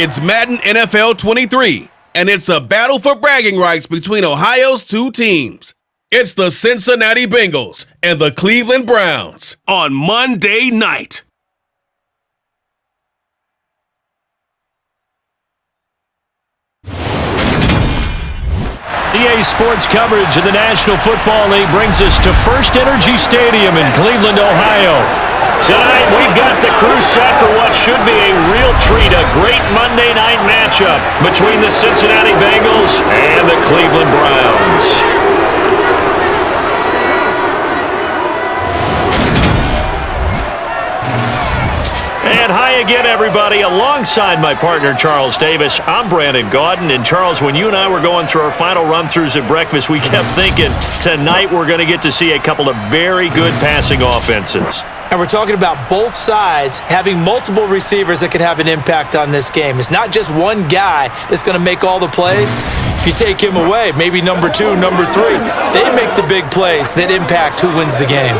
It's Madden NFL 23, and it's a battle for bragging rights between Ohio's two teams. It's the Cincinnati Bengals and the Cleveland Browns on Monday night. EA Sports coverage of the National Football League brings us to First Energy Stadium in Cleveland, Ohio. Tonight, we've got the crew set for what should be a real treat, a great Monday night matchup between the Cincinnati Bengals and the Cleveland Browns. And hi again, everybody. Alongside my partner, Charles Davis, I'm Brandon Gaudin. And Charles, when you and I were going through our final run-throughs at breakfast, we kept thinking, tonight we're going to get to see a couple of very good passing offenses. And we're talking about both sides having multiple receivers that could have an impact on this game. It's not just one guy that's going to make all the plays. If you take him away, maybe number 2, number 3, they make the big plays that impact who wins the game.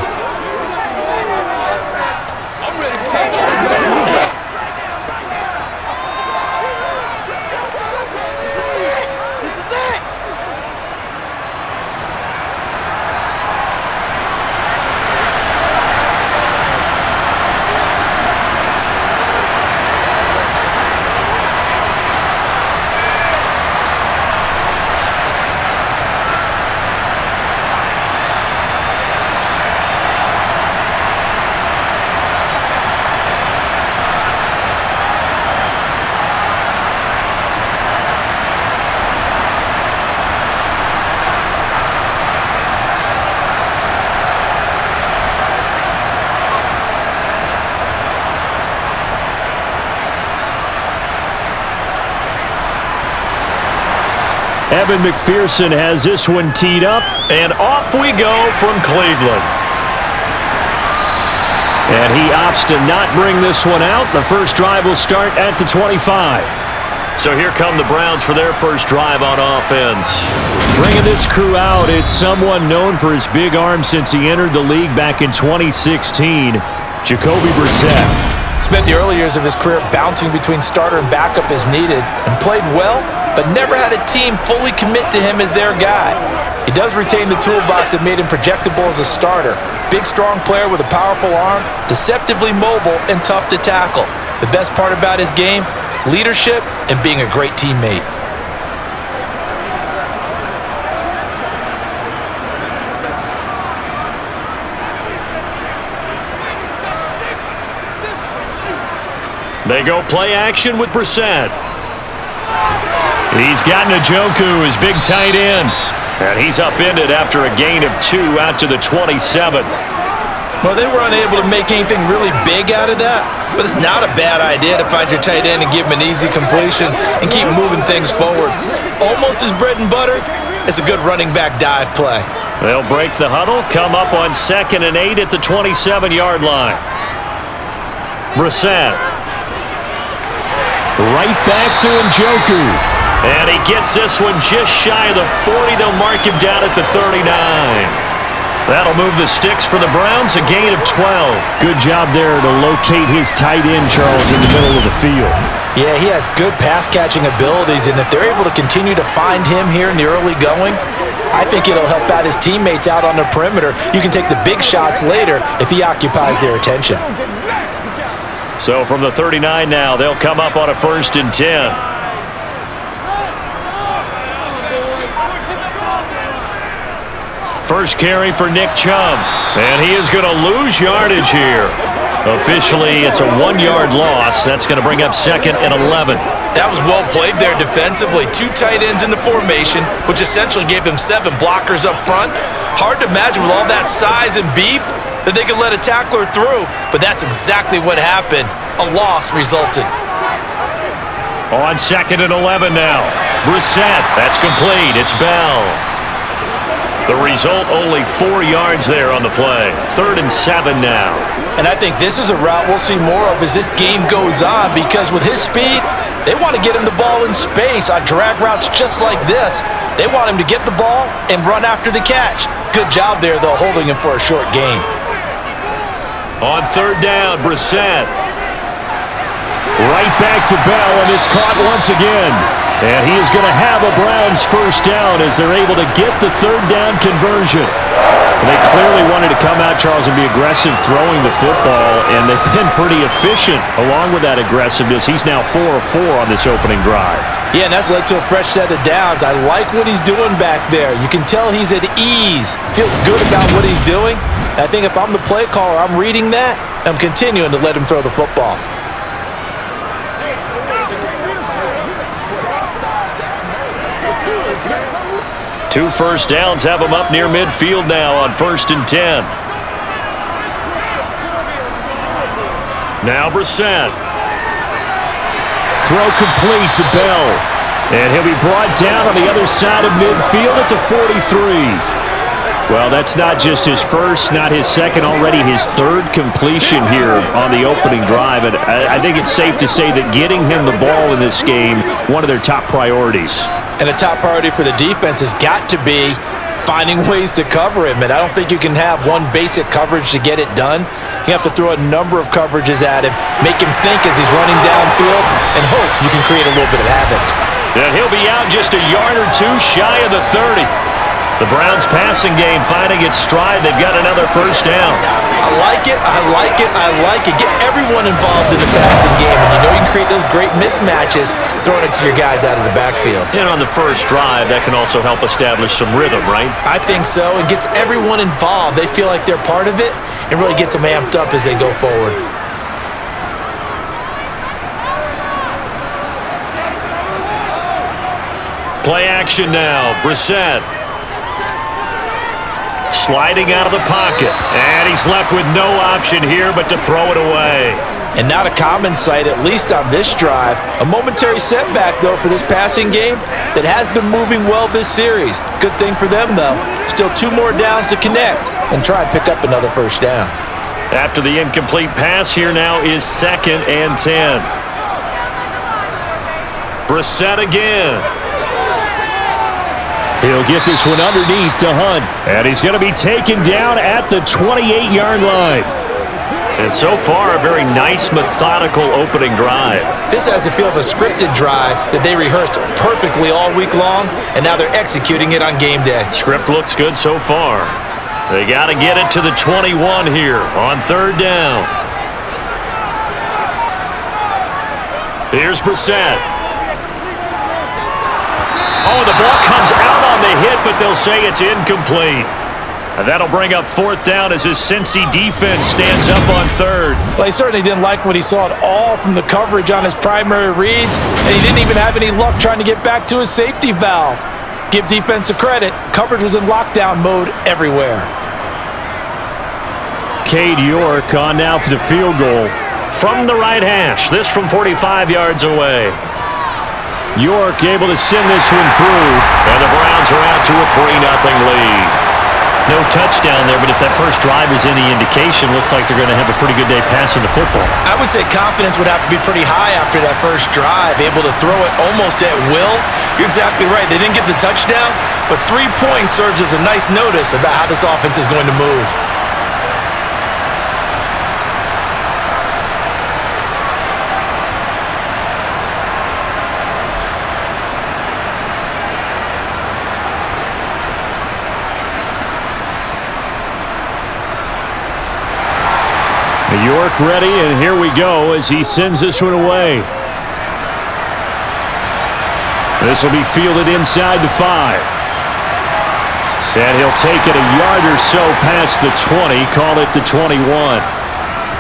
Evan McPherson has this one teed up, and off we go from Cleveland. And he opts to not bring this one out. The first drive will start at the 25. So here come the Browns for their first drive on offense. Bringing this crew out, it's someone known for his big arm since he entered the league back in 2016, Jacoby Brissett. Spent the early years of his career bouncing between starter and backup as needed, and played well, but never had a team fully commit to him as their guy. He does retain the toolbox that made him projectable as a starter. Big, strong player with a powerful arm, deceptively mobile, and tough to tackle. The best part about his game, leadership and being a great teammate. They go play action with Brissett. He's got Njoku, his big tight end. And he's upended after a gain of 2 out to the 27. Well, they were unable to make anything really big out of that, but it's not a bad idea to find your tight end and give him an easy completion and keep moving things forward. Almost as bread and butter as a good running back dive play. They'll break the huddle, come up on 2nd and 8 at the 27-yard line. Brissett. Right back to Njoku. And he gets this one just shy of the 40. They'll mark him down at the 39. That'll move the sticks for the Browns, a gain of 12. Good job there to locate his tight end, Charles, in the middle of the field. Yeah, he has good pass-catching abilities, and if they're able to continue to find him here in the early going, I think it'll help out his teammates out on the perimeter. You can take the big shots later if he occupies their attention. So from the 39 now, they'll come up on a 1st and 10. First carry for Nick Chubb, and he is going to lose yardage here. Officially, it's a 1-yard loss. That's going to bring up 2nd and 11. That was well played there defensively. 2 tight ends in the formation, which essentially gave them 7 blockers up front. Hard to imagine with all that size and beef that they could let a tackler through, but that's exactly what happened. A loss resulted. On 2nd and 11 now. Brissett, that's complete. It's Bell. The result, only 4 yards there on the play. 3rd and 7 now. And I think this is a route we'll see more of as this game goes on, because with his speed, they want to get him the ball in space on drag routes just like this. They want him to get the ball and run after the catch. Good job there, though, holding him for a short gain. On 3rd down, Brissett. Right back to Bell, and it's caught once again. And he is going to have a Browns first down as they're able to get the third down conversion. They clearly wanted to come out, Charles, and be aggressive throwing the football, and they've been pretty efficient along with that aggressiveness. He's now 4 of 4 on this opening drive. Yeah, and that's led to a fresh set of downs. I like what he's doing back there. You can tell he's at ease. Feels good about what he's doing. And I think if I'm the play caller, I'm reading that, I'm continuing to let him throw the football. Two first downs have him up near midfield now on 1st and 10. Now Brissett. Throw complete to Bell. And he'll be brought down on the other side of midfield at the 43. Well, that's not just his first, not his second, already his third completion here on the opening drive. And I think it's safe to say that getting him the ball in this game, one of their top priorities. And the top priority for the defense has got to be finding ways to cover him. And I don't think you can have one basic coverage to get it done. You have to throw a number of coverages at him, make him think as he's running downfield, and hope you can create a little bit of havoc. And he'll be out just a yard or two shy of the 30. The Browns passing game finding its stride. They've got another first down. I like it, I like it, I like it. Get everyone involved in the passing game, and you know you can create those great mismatches throwing it to your guys out of the backfield. And on the first drive, that can also help establish some rhythm, right? I think so. It gets everyone involved. They feel like they're part of it and really gets them amped up as they go forward. Play action now. Brissett. Sliding out of the pocket. And he's left with no option here but to throw it away. And not a common sight, at least on this drive. A momentary setback, though, for this passing game that has been moving well this series. Good thing for them, though. Still 2 more downs to connect and try and pick up another first down. After the incomplete pass, here now is 2nd and 10. Brissett again. He'll get this one underneath to Hunt. And he's going to be taken down at the 28-yard line. And so far, a very nice, methodical opening drive. This has the feel of a scripted drive that they rehearsed perfectly all week long, and now they're executing it on game day. Script looks good so far. They got to get it to the 21 here on 3rd down. Here's Brissett. Oh, the ball comes out on the hit, but they'll say it's incomplete. And that'll bring up 4th down as his Cincy defense stands up on 3rd. Well, he certainly didn't like what he saw at all from the coverage on his primary reads, and he didn't even have any luck trying to get back to his safety valve. Give defense a credit. Coverage was in lockdown mode everywhere. Cade York on now for the field goal from the right hash. This from 45 yards away. York able to send this one through, and the Browns are out to a 3-0 lead. No touchdown there, but if that first drive is any indication, looks like they're going to have a pretty good day passing the football. I would say confidence would have to be pretty high after that first drive, able to throw it almost at will. You're exactly right. They didn't get the touchdown, but 3 points serves as a nice notice about how this offense is going to move. York ready, and here we go as he sends this one away. This will be fielded inside the 5. And he'll take it a yard or so past the 20, call it the 21.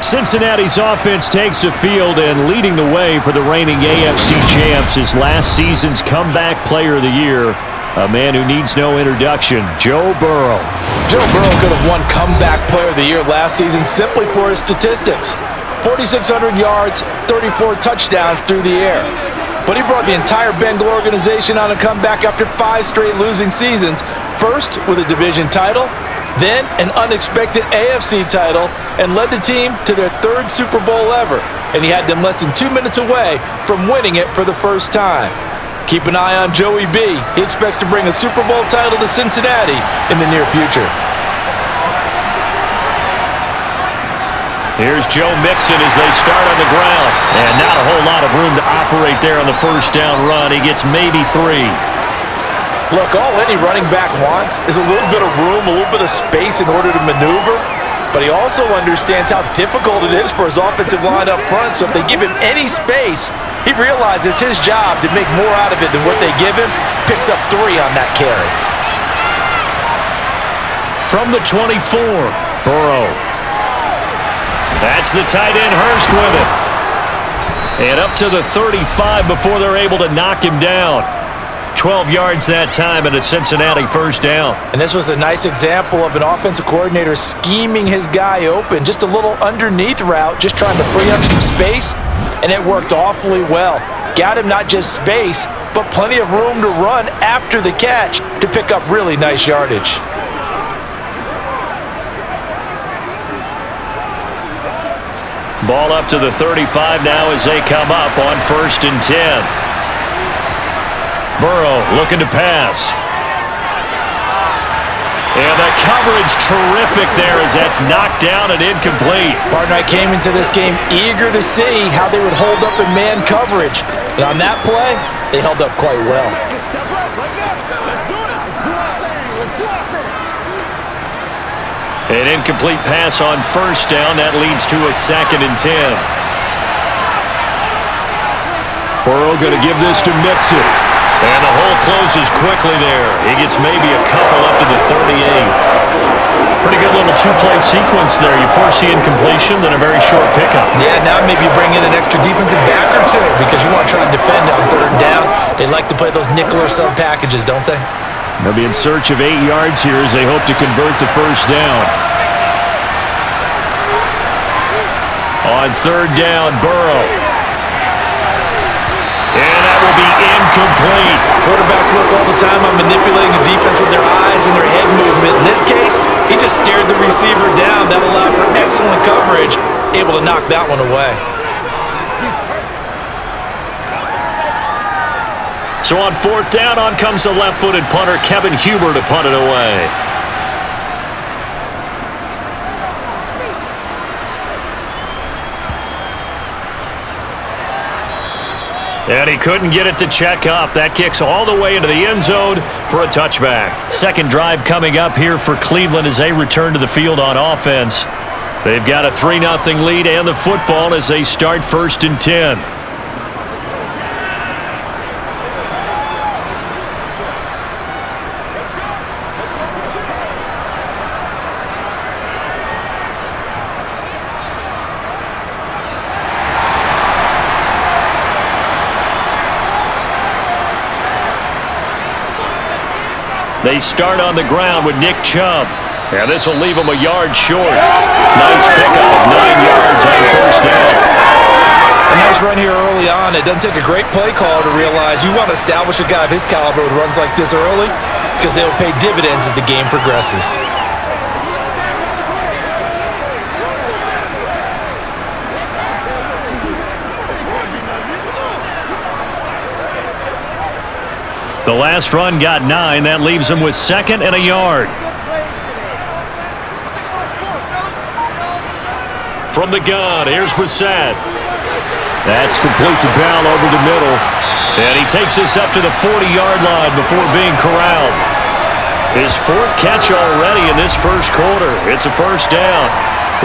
Cincinnati's offense takes the field and leading the way for the reigning AFC champs is last season's comeback player of the year. A man who needs no introduction, Joe Burrow. Joe Burrow could have won Comeback Player of the Year last season simply for his statistics. 4,600 yards, 34 touchdowns through the air. But he brought the entire Bengal organization on a comeback after 5 straight losing seasons. First with a division title, then an unexpected AFC title, and led the team to their 3rd Super Bowl ever. And he had them less than 2 minutes away from winning it for the first time. Keep an eye on Joey B. He expects to bring a Super Bowl title to Cincinnati in the near future. Here's Joe Mixon as they start on the ground. And not a whole lot of room to operate there on the first down run. He gets maybe 3. Look, all any running back wants is a little bit of room, a little bit of space in order to maneuver. But he also understands how difficult it is for his offensive line up front. So if they give him any space, he realizes his job to make more out of it than what they give him. Picks up 3 on that carry. From the 24, Burrow. That's the tight end, Hurst, with it. And up to the 35 before they're able to knock him down. 12 yards that time and a Cincinnati first down. And this was a nice example of an offensive coordinator scheming his guy open. Just a little underneath route, just trying to free up some space, and it worked awfully well. Got him not just space, but plenty of room to run after the catch to pick up really nice yardage. Ball up to the 35 now as they come up on 1st and 10. Burrow looking to pass. And the coverage terrific there as that's knocked down and incomplete. Partner, I came into this game eager to see how they would hold up in man coverage. And on that play, they held up quite well. An incomplete pass on first down. That leads to a 2nd and 10. Burrow going to give this to Mixon. And the hole closes quickly there. He gets maybe a couple up to the 38. Pretty good little 2-play sequence there. You force the incompletion, then a very short pickup. Yeah, now maybe you bring in an extra defensive back or 2 because you want to try and defend on 3rd down. They like to play those nickel or sub packages, don't they? They'll be in search of 8 yards here as they hope to convert the first down. On 3rd down, Burrow. And that will be incomplete. Quarterbacks work all the time on manipulating the defense with their eyes and their head movement. In this case, he just stared the receiver down. That allowed for excellent coverage, able to knock that one away. So on 4th down, on comes the left-footed punter, Kevin Huber, to punt it away. And he couldn't get it to check up. That kicks all the way into the end zone for a touchback. Second drive coming up here for Cleveland as they return to the field on offense. They've got a 3-0 lead and the football as they start 1st and 10. They start on the ground with Nick Chubb. And this will leave him a yard short. Nice pickup of 9 yards on first down. A nice run here early on. It doesn't take a great play caller to realize you want to establish a guy of his caliber with runs like this early because they will pay dividends as the game progresses. The last run got 9. That leaves him with 2nd and a yard. From the gun, here's Brissett. That's complete to Bell over the middle. And he takes this up to the 40-yard line before being corralled. His 4th catch already in this first quarter. It's a first down.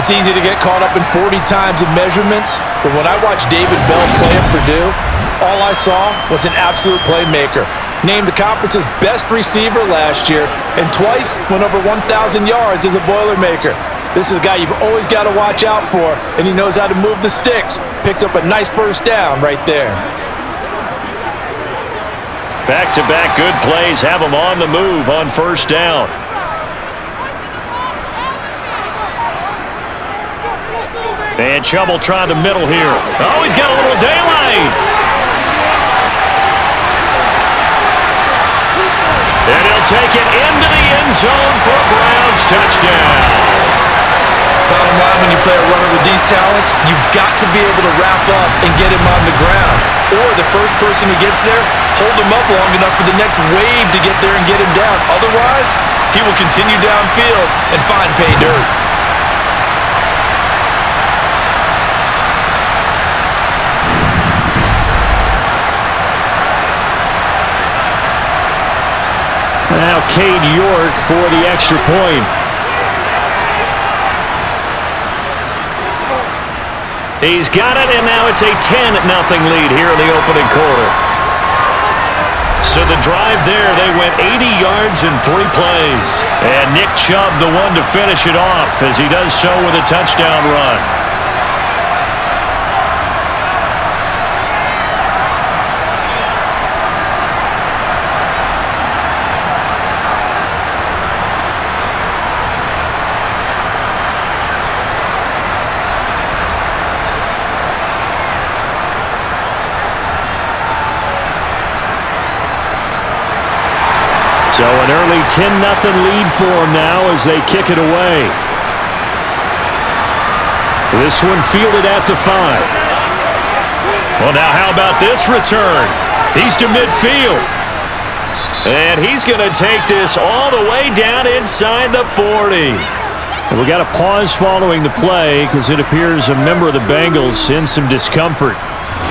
It's easy to get caught up in 40 times of measurements, but when I watched David Bell play at Purdue, all I saw was an absolute playmaker. Named the conference's best receiver last year, and twice went over 1,000 yards as a Boilermaker. This is a guy you've always got to watch out for, and he knows how to move the sticks. Picks up a nice first down right there. Back-to-back good plays have him on the move on first down. And Chubb will try the middle here. Oh, he's got a little daylight. And he'll take it into the end zone for a Browns touchdown. Bottom line, when you play a runner with these talents, you've got to be able to wrap up and get him on the ground. Or the first person who gets there, hold him up long enough for the next wave to get there and get him down. Otherwise, he will continue downfield and find pay dirt. Cade York for the extra point. He's got it, and now it's a 10-0 lead here in the opening quarter. So the drive there, they went 80 yards in 3 plays. And Nick Chubb, the one to finish it off, as he does so with a touchdown run. So an early 10-0 lead for them now as they kick it away. This one fielded at the 5. Well, now how about this return? He's to midfield. And he's going to take this all the way down inside the 40. We got a pause following the play because it appears a member of the Bengals in some discomfort.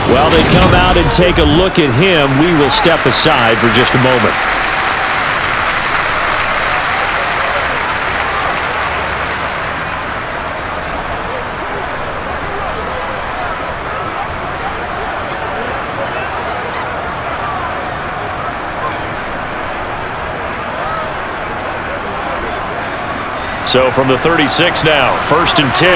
While they come out and take a look at him, we will step aside for just a moment. So from the 36 now, 1st and 10.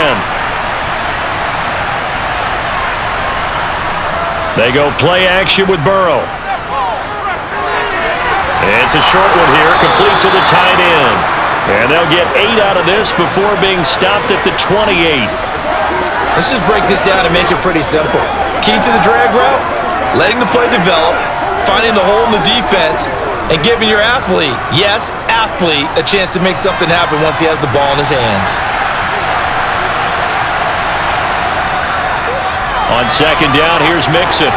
They go play action with Burrow. It's a short one here, complete to the tight end. And they'll get 8 out of this before being stopped at the 28. Let's just break this down and make it pretty simple. Key to the drag route, letting the play develop, finding the hole in the defense, and giving your athlete, yes, athlete, a chance to make something happen once he has the ball in his hands. On 2nd down, here's Mixon.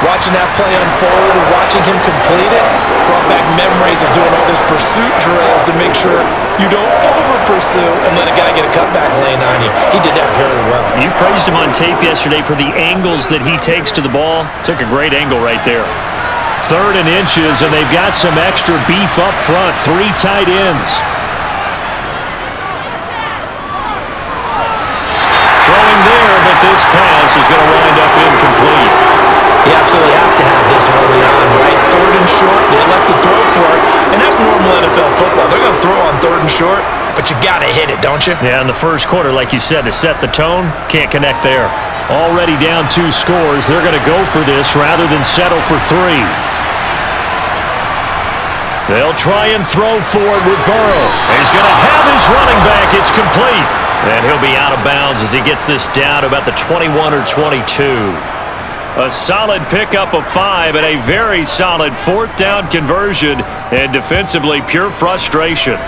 Watching that play unfold and watching him complete it brought back memories of doing all those pursuit drills to make sure you don't over-pursue and let a guy get a cutback lane on you. He did that very well. You praised him on tape yesterday for the angles that he takes to the ball. Took a great angle right there. 3rd and inches, and they've got some extra beef up front. 3 tight ends. Throwing there, but this pass is going to wind up incomplete. You absolutely have to have this early on, right? 3rd and short, they elect to throw for it, and that's normal NFL football. They're going to throw on 3rd and short, but you've got to hit it, don't you? Yeah, in the first quarter, like you said, to set the tone, can't connect there. Already down 2 scores, they're going to go for this rather than settle for 3. They'll try and throw forward with Burrow. He's going to have his running back. It's complete. And he'll be out of bounds as he gets this down to about the 21 or 22. A solid pickup of 5 and a very solid 4th down conversion. And defensively, pure frustration.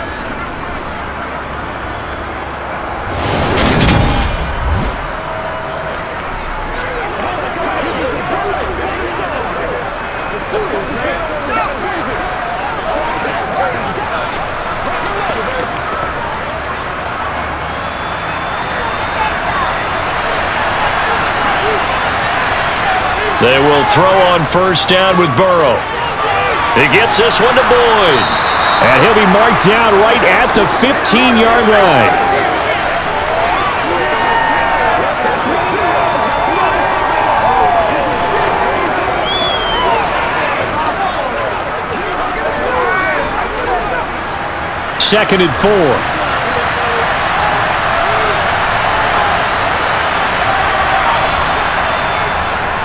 They will throw on 1st down with Burrow. He gets this one to Boyd. And he'll be marked down right at the 15-yard line. Second and 4.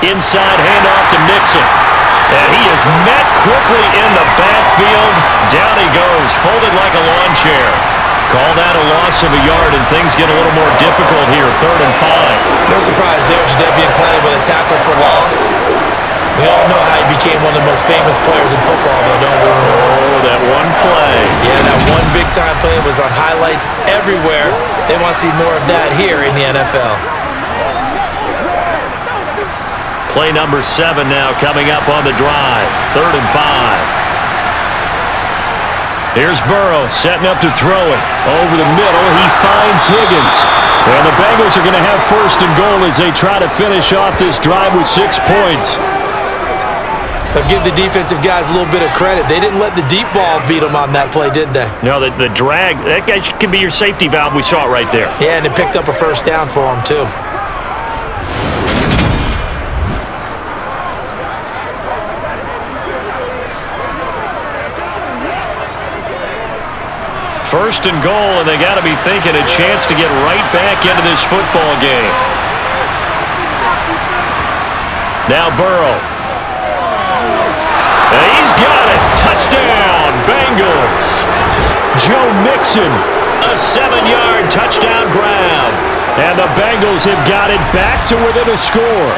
Inside handoff to Mixon. And he is met quickly in the backfield. Down he goes, folded like a lawn chair. Call that a loss of a yard, and things get a little more difficult here, 3rd and 5. No surprise there, Jadeveon Clowney with a tackle for loss. We all know how he became one of the most famous players in football, though, don't we? Oh, that one play. Yeah, that one big-time play was on highlights everywhere. They want to see more of that here in the NFL. Play number 7 now coming up on the drive. 3rd and 5. Here's Burrow setting up to throw it. Over the middle, he finds Higgins. And the Bengals are going to have 1st and goal as they try to finish off this drive with 6 points. But give the defensive guys a little bit of credit. They didn't let the deep ball beat them on that play, did they? No, the drag, that guy can be your safety valve. We saw it right there. Yeah, and it picked up a first down for them, too. First and goal, and they got to be thinking a chance to get right back into this football game. Now Burrow. And he's got it. Touchdown, Bengals. Joe Mixon, a 7-yard touchdown grab. And the Bengals have got it back to within a score.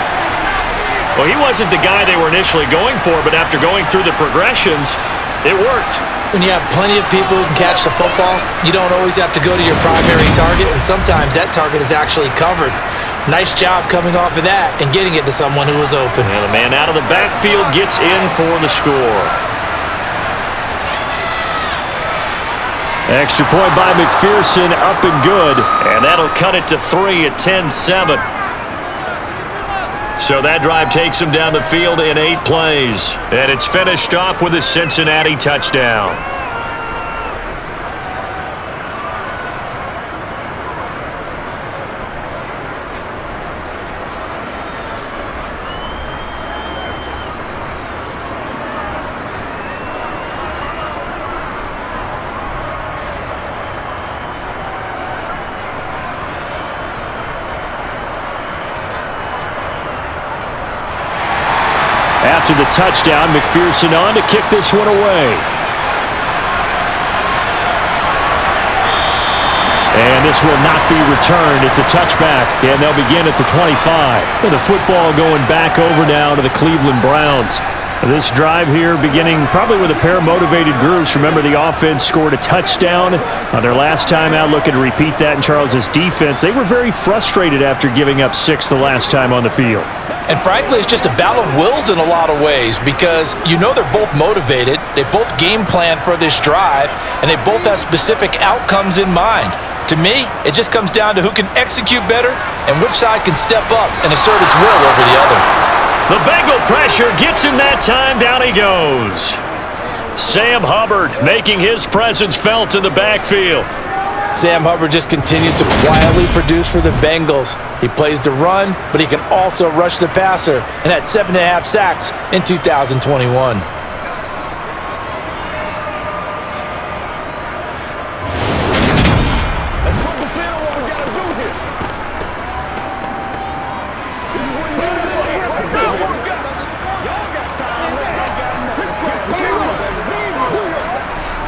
Well, he wasn't the guy they were initially going for, but after going through the progressions, it worked. When you have plenty of people who can catch the football, you don't always have to go to your primary target, and sometimes that target is actually covered. Nice job coming off of that and getting it to someone who was open. And the man out of the backfield gets in for the score. Extra point by McPherson, up and good, and that'll cut it to 3 at 10-7. So that drive takes him down the field in 8 plays. And it's finished off with a Cincinnati touchdown. After the touchdown, McPherson on to kick this one away. And this will not be returned. It's a touchback, and they'll begin at the 25. And the football going back over now to the Cleveland Browns. This drive here beginning probably with a pair of motivated groups. Remember, the offense scored a touchdown on their last time out, looking to repeat that in Charles's defense. They were very frustrated after giving up 6 the last time on the field. And frankly, it's just a battle of wills in a lot of ways because you know they're both motivated, they both game plan for this drive, and they both have specific outcomes in mind. To me, it just comes down to who can execute better and which side can step up and assert its will over the other. The Bengal pressure gets him that time. Down he goes. Sam Hubbard making his presence felt in the backfield. Sam Hubbard just continues to quietly produce for the Bengals. He plays the run, but he can also rush the passer, and had 7.5 sacks in 2021.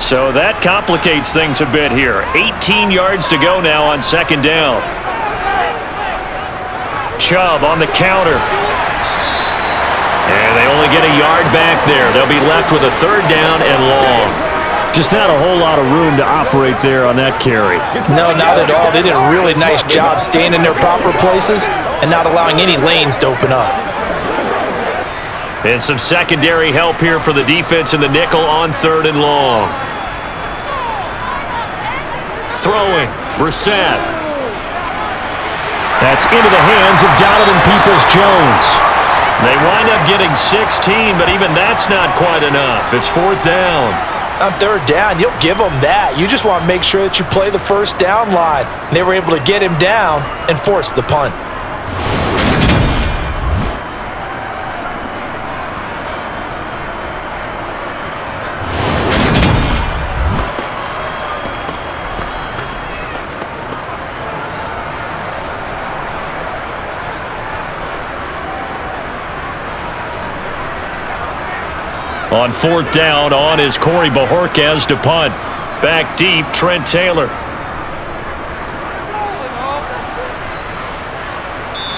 So that complicates things a bit here. 18 yards to go now on second down. Chubb on the counter. And they only get a yard back there. They'll be left with a third down and long. Just not a whole lot of room to operate there on that carry. No, not at all. They did a really nice job staying in their proper places and not allowing any lanes to open up. And some secondary help here for the defense in the nickel on third and long. Throwing, Brissett. That's into the hands of Donovan Peoples-Jones. They wind up getting 16, but even that's not quite enough. It's fourth down. On third down, you'll give them that. You just want to make sure that you play the first down line. And they were able to get him down and force the punt. On fourth down, on is Corey Bojorquez to punt. Back deep, Trent Taylor.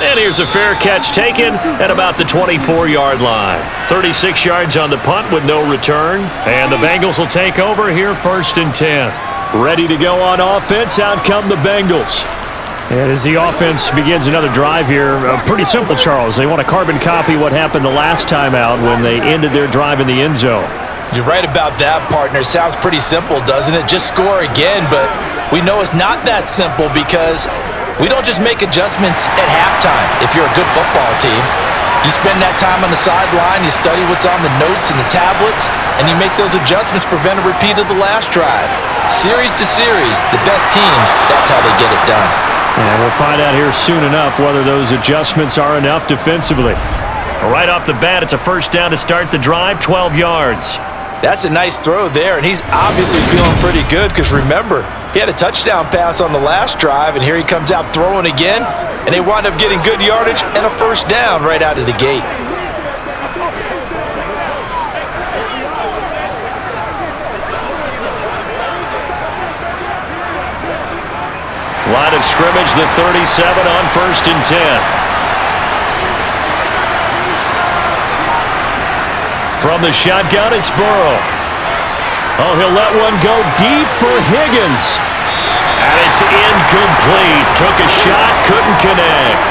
And here's a fair catch taken at about the 24-yard line. 36 yards on the punt with no return. And the Bengals will take over here first and 10. Ready to go on offense, out come the Bengals. And as the offense begins another drive here, pretty simple, Charles. They want to carbon copy what happened the last time out when they ended their drive in the end zone. You're right about that, partner. Sounds pretty simple, doesn't it? Just score again, but we know it's not that simple because we don't just make adjustments at halftime if you're a good football team. You spend that time on the sideline, you study what's on the notes and the tablets, and you make those adjustments to prevent a repeat of the last drive. Series to series, the best teams, that's how they get it done. And we'll find out here soon enough whether those adjustments are enough defensively. Right off the bat, it's a first down to start the drive, 12 yards. That's a nice throw there, and he's obviously feeling pretty good because remember, he had a touchdown pass on the last drive, and here he comes out throwing again, and they wind up getting good yardage and a first down right out of the gate. Line of scrimmage, the 37 on 1st and 10. From the shotgun, it's Burrow. Oh, he'll let one go deep for Higgins. And it's incomplete. Took a shot, couldn't connect.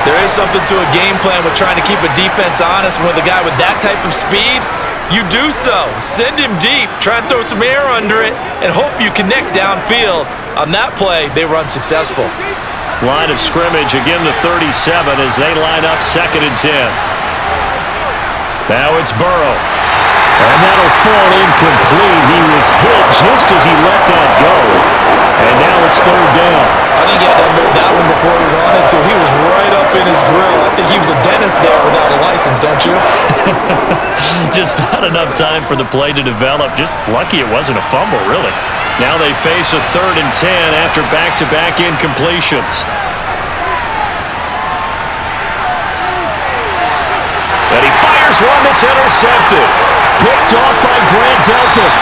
There is something to a game plan with trying to keep a defense honest. With a guy with that type of speed, you do so. Send him deep, try and throw some air under it, and hope you connect downfield. On that play, they were unsuccessful. Line of scrimmage, again the 37 as they line up 2nd and 10. Now it's Burrow. And that'll fall incomplete. He was hit just as he let that go. And now it's 3rd down. I think he had to unload that one before he wanted to. He was right up in his grill. I think he was a dentist there without a license, don't you? Just not enough time for the play to develop. Just lucky it wasn't a fumble, really. Now they face a 3rd and 10 after back-to-back incompletions. And he fires one that's intercepted. Picked off by Grant Delpit.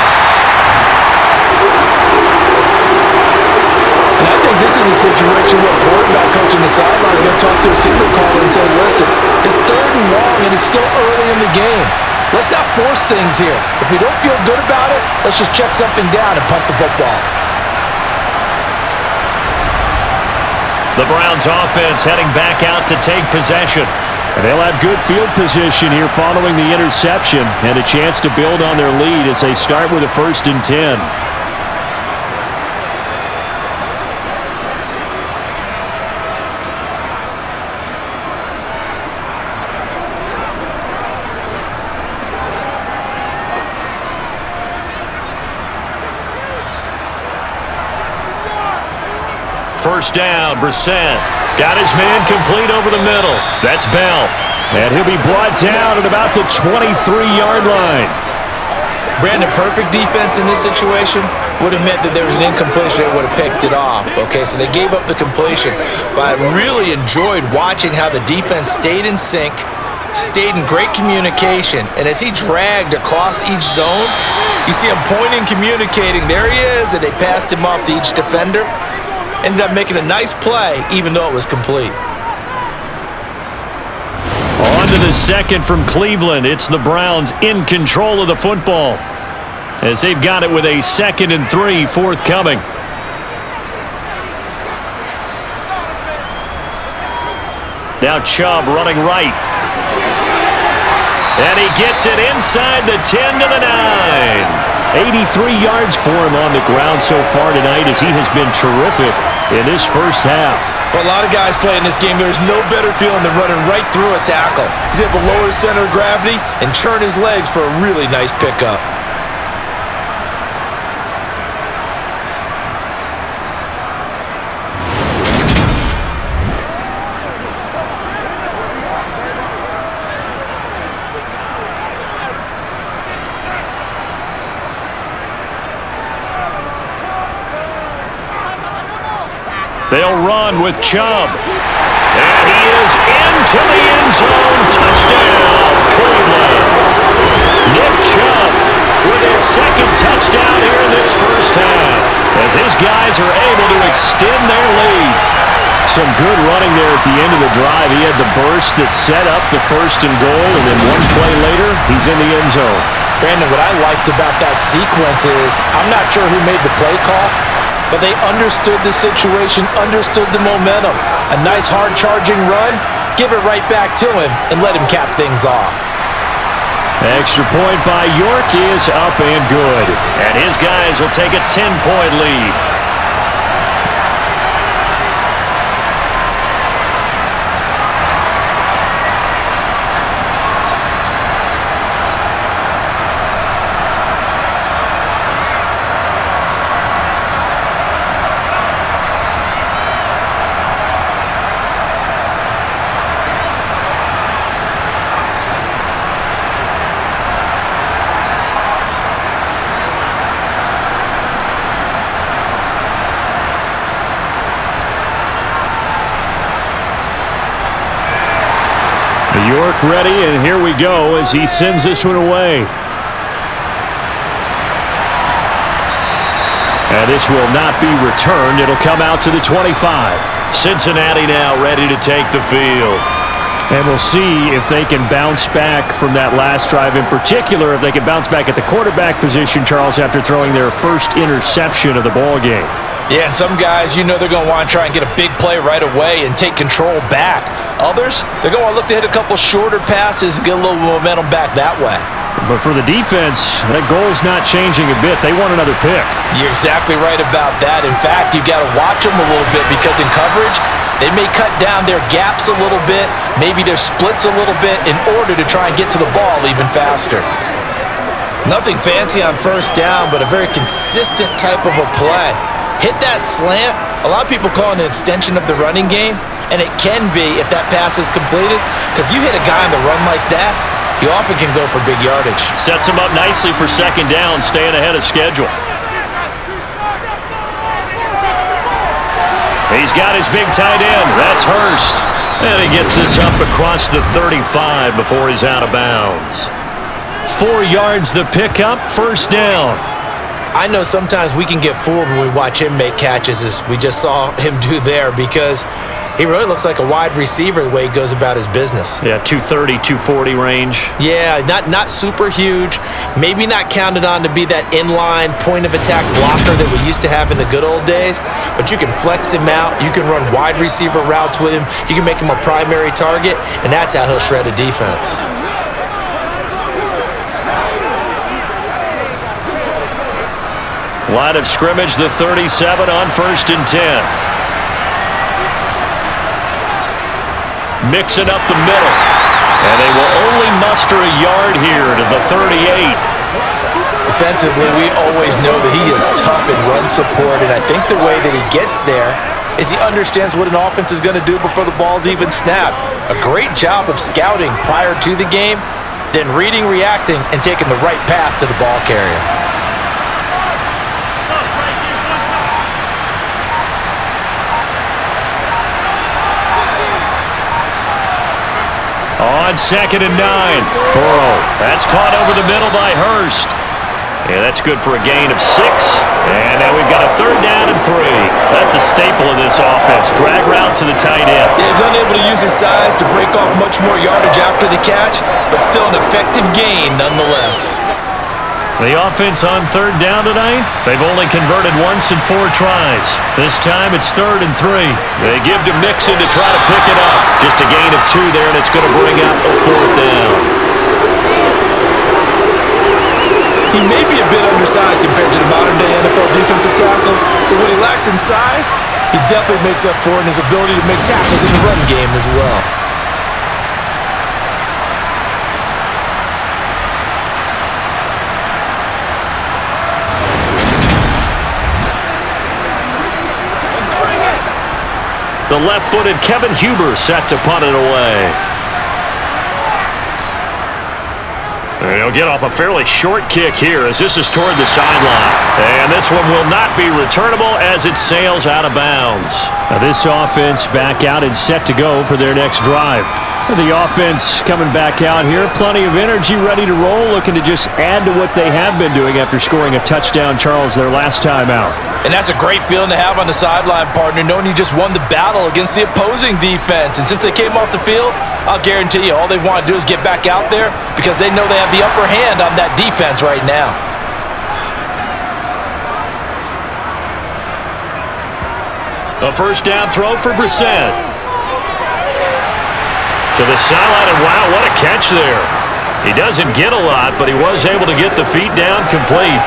And I think this is a situation where a quarterback coach on the sideline is going to talk to a signal caller and say, listen, it's 3rd and long and it's still early in the game. Let's not force things here. If we don't feel good about it, let's just check something down and punt the football. The Browns offense heading back out to take possession. And they'll have good field position here following the interception and a chance to build on their lead as they start with a 1st and 10. First down, Brissett. Got his man complete over the middle. That's Bell. And he'll be brought down at about the 23-yard line. Brandon, perfect defense in this situation would have meant that there was an incompletion. They would have picked it off. Okay, so they gave up the completion. But I really enjoyed watching how the defense stayed in sync, stayed in great communication. And as he dragged across each zone, you see him pointing, communicating. There he is, and they passed him off to each defender. Ended up making a nice play, even though it was complete. On to the 2nd from Cleveland. It's the Browns in control of the football as they've got it with a 2nd and 3 forthcoming. Now Chubb running right. And he gets it inside the 10 to the 9. 83 yards for him on the ground so far tonight as he has been terrific in this first half. For a lot of guys playing this game, there's no better feeling than running right through a tackle. He's able to lower his center of gravity and churn his legs for a really nice pickup. They'll run with Chubb. And he is into the end zone. Touchdown, Cleveland. Nick Chubb with his 2nd touchdown here in this first half as his guys are able to extend their lead. Some good running there at the end of the drive. He had the burst that set up the 1st and goal, and then one play later, he's in the end zone. Brandon, what I liked about that sequence is I'm not sure who made the play call, but they understood the situation, understood the momentum. A nice hard charging run, give it right back to him and let him cap things off. Extra point by York is up and good. And his guys will take a 10-point lead. kickoff ready, and here we go as he sends this one away. And this will not be returned. It'll come out to the 25. Cincinnati now ready to take the field. And we'll see if they can bounce back from that last drive in particular, if they can bounce back at the quarterback position, Charles, after throwing their first interception of the ball game. Yeah, and some guys, you know they're going to want to try and get a big play right away and take control back. Others, they're going to want to look to hit a couple shorter passes and get a little momentum back that way. But for the defense, that goal's not changing a bit. They want another pick. You're exactly right about that. In fact, you got to watch them a little bit because in coverage, they may cut down their gaps a little bit, maybe their splits a little bit in order to try and get to the ball even faster. Nothing fancy on first down, but a very consistent type of a play. Hit that slant. A lot of people call it an extension of the running game, and it can be if that pass is completed, because you hit a guy on the run like that, you often can go for big yardage. Sets him up nicely for second down, staying ahead of schedule. He's got his big tight end. That's Hurst. And he gets this up across the 35 before he's out of bounds. 4 yards the pickup, first down. I know sometimes we can get fooled when we watch him make catches, as we just saw him do there, because he really looks like a wide receiver the way he goes about his business. Yeah, 230, 240 range. Yeah, not super huge. Maybe not counted on to be that inline point-of-attack blocker that we used to have in the good old days, but you can flex him out. You can run wide receiver routes with him. You can make him a primary target, and that's how he'll shred a defense. Line of scrimmage, the 37 on 1st and 10. Mixing up the middle. And they will only muster a yard here to the 38. Defensively, we always know that he is tough in run support, and I think the way that he gets there is he understands what an offense is going to do before the ball's even snapped. A great job of scouting prior to the game, then reading, reacting, and taking the right path to the ball carrier. On 2nd and 9. Burrow. That's caught over the middle by Hurst. Yeah, that's good for a gain of 6. And now we've got a 3rd down and 3. That's a staple of this offense. Drag route to the tight end. Yeah, he's unable to use his size to break off much more yardage after the catch, but still an effective gain nonetheless. The offense on 3rd down tonight, they've only converted once in 4 tries. This time it's 3rd and 3. They give to Mixon to try to pick it up. Just a gain of 2 there, and it's going to bring up a 4th down. He may be a bit undersized compared to the modern-day NFL defensive tackle, but when he lacks in size, he definitely makes up for it in his ability to make tackles in the run game as well. The left-footed Kevin Huber set to punt it away. And he'll get off a fairly short kick here as this is toward the sideline. And this one will not be returnable as it sails out of bounds. Now this offense back out and set to go for their next drive. The offense coming back out here, plenty of energy, ready to roll, looking to just add to what they have been doing after scoring a touchdown, Charles, their last time out. And that's a great feeling to have on the sideline, partner, knowing you just won the battle against the opposing defense. And since they came off the field, I'll guarantee you all they want to do is get back out there because they know they have the upper hand on that defense right now. A first down throw for Brissett. To the sideline, and wow, what a catch there. He doesn't get a lot, but he was able to get the feet down complete.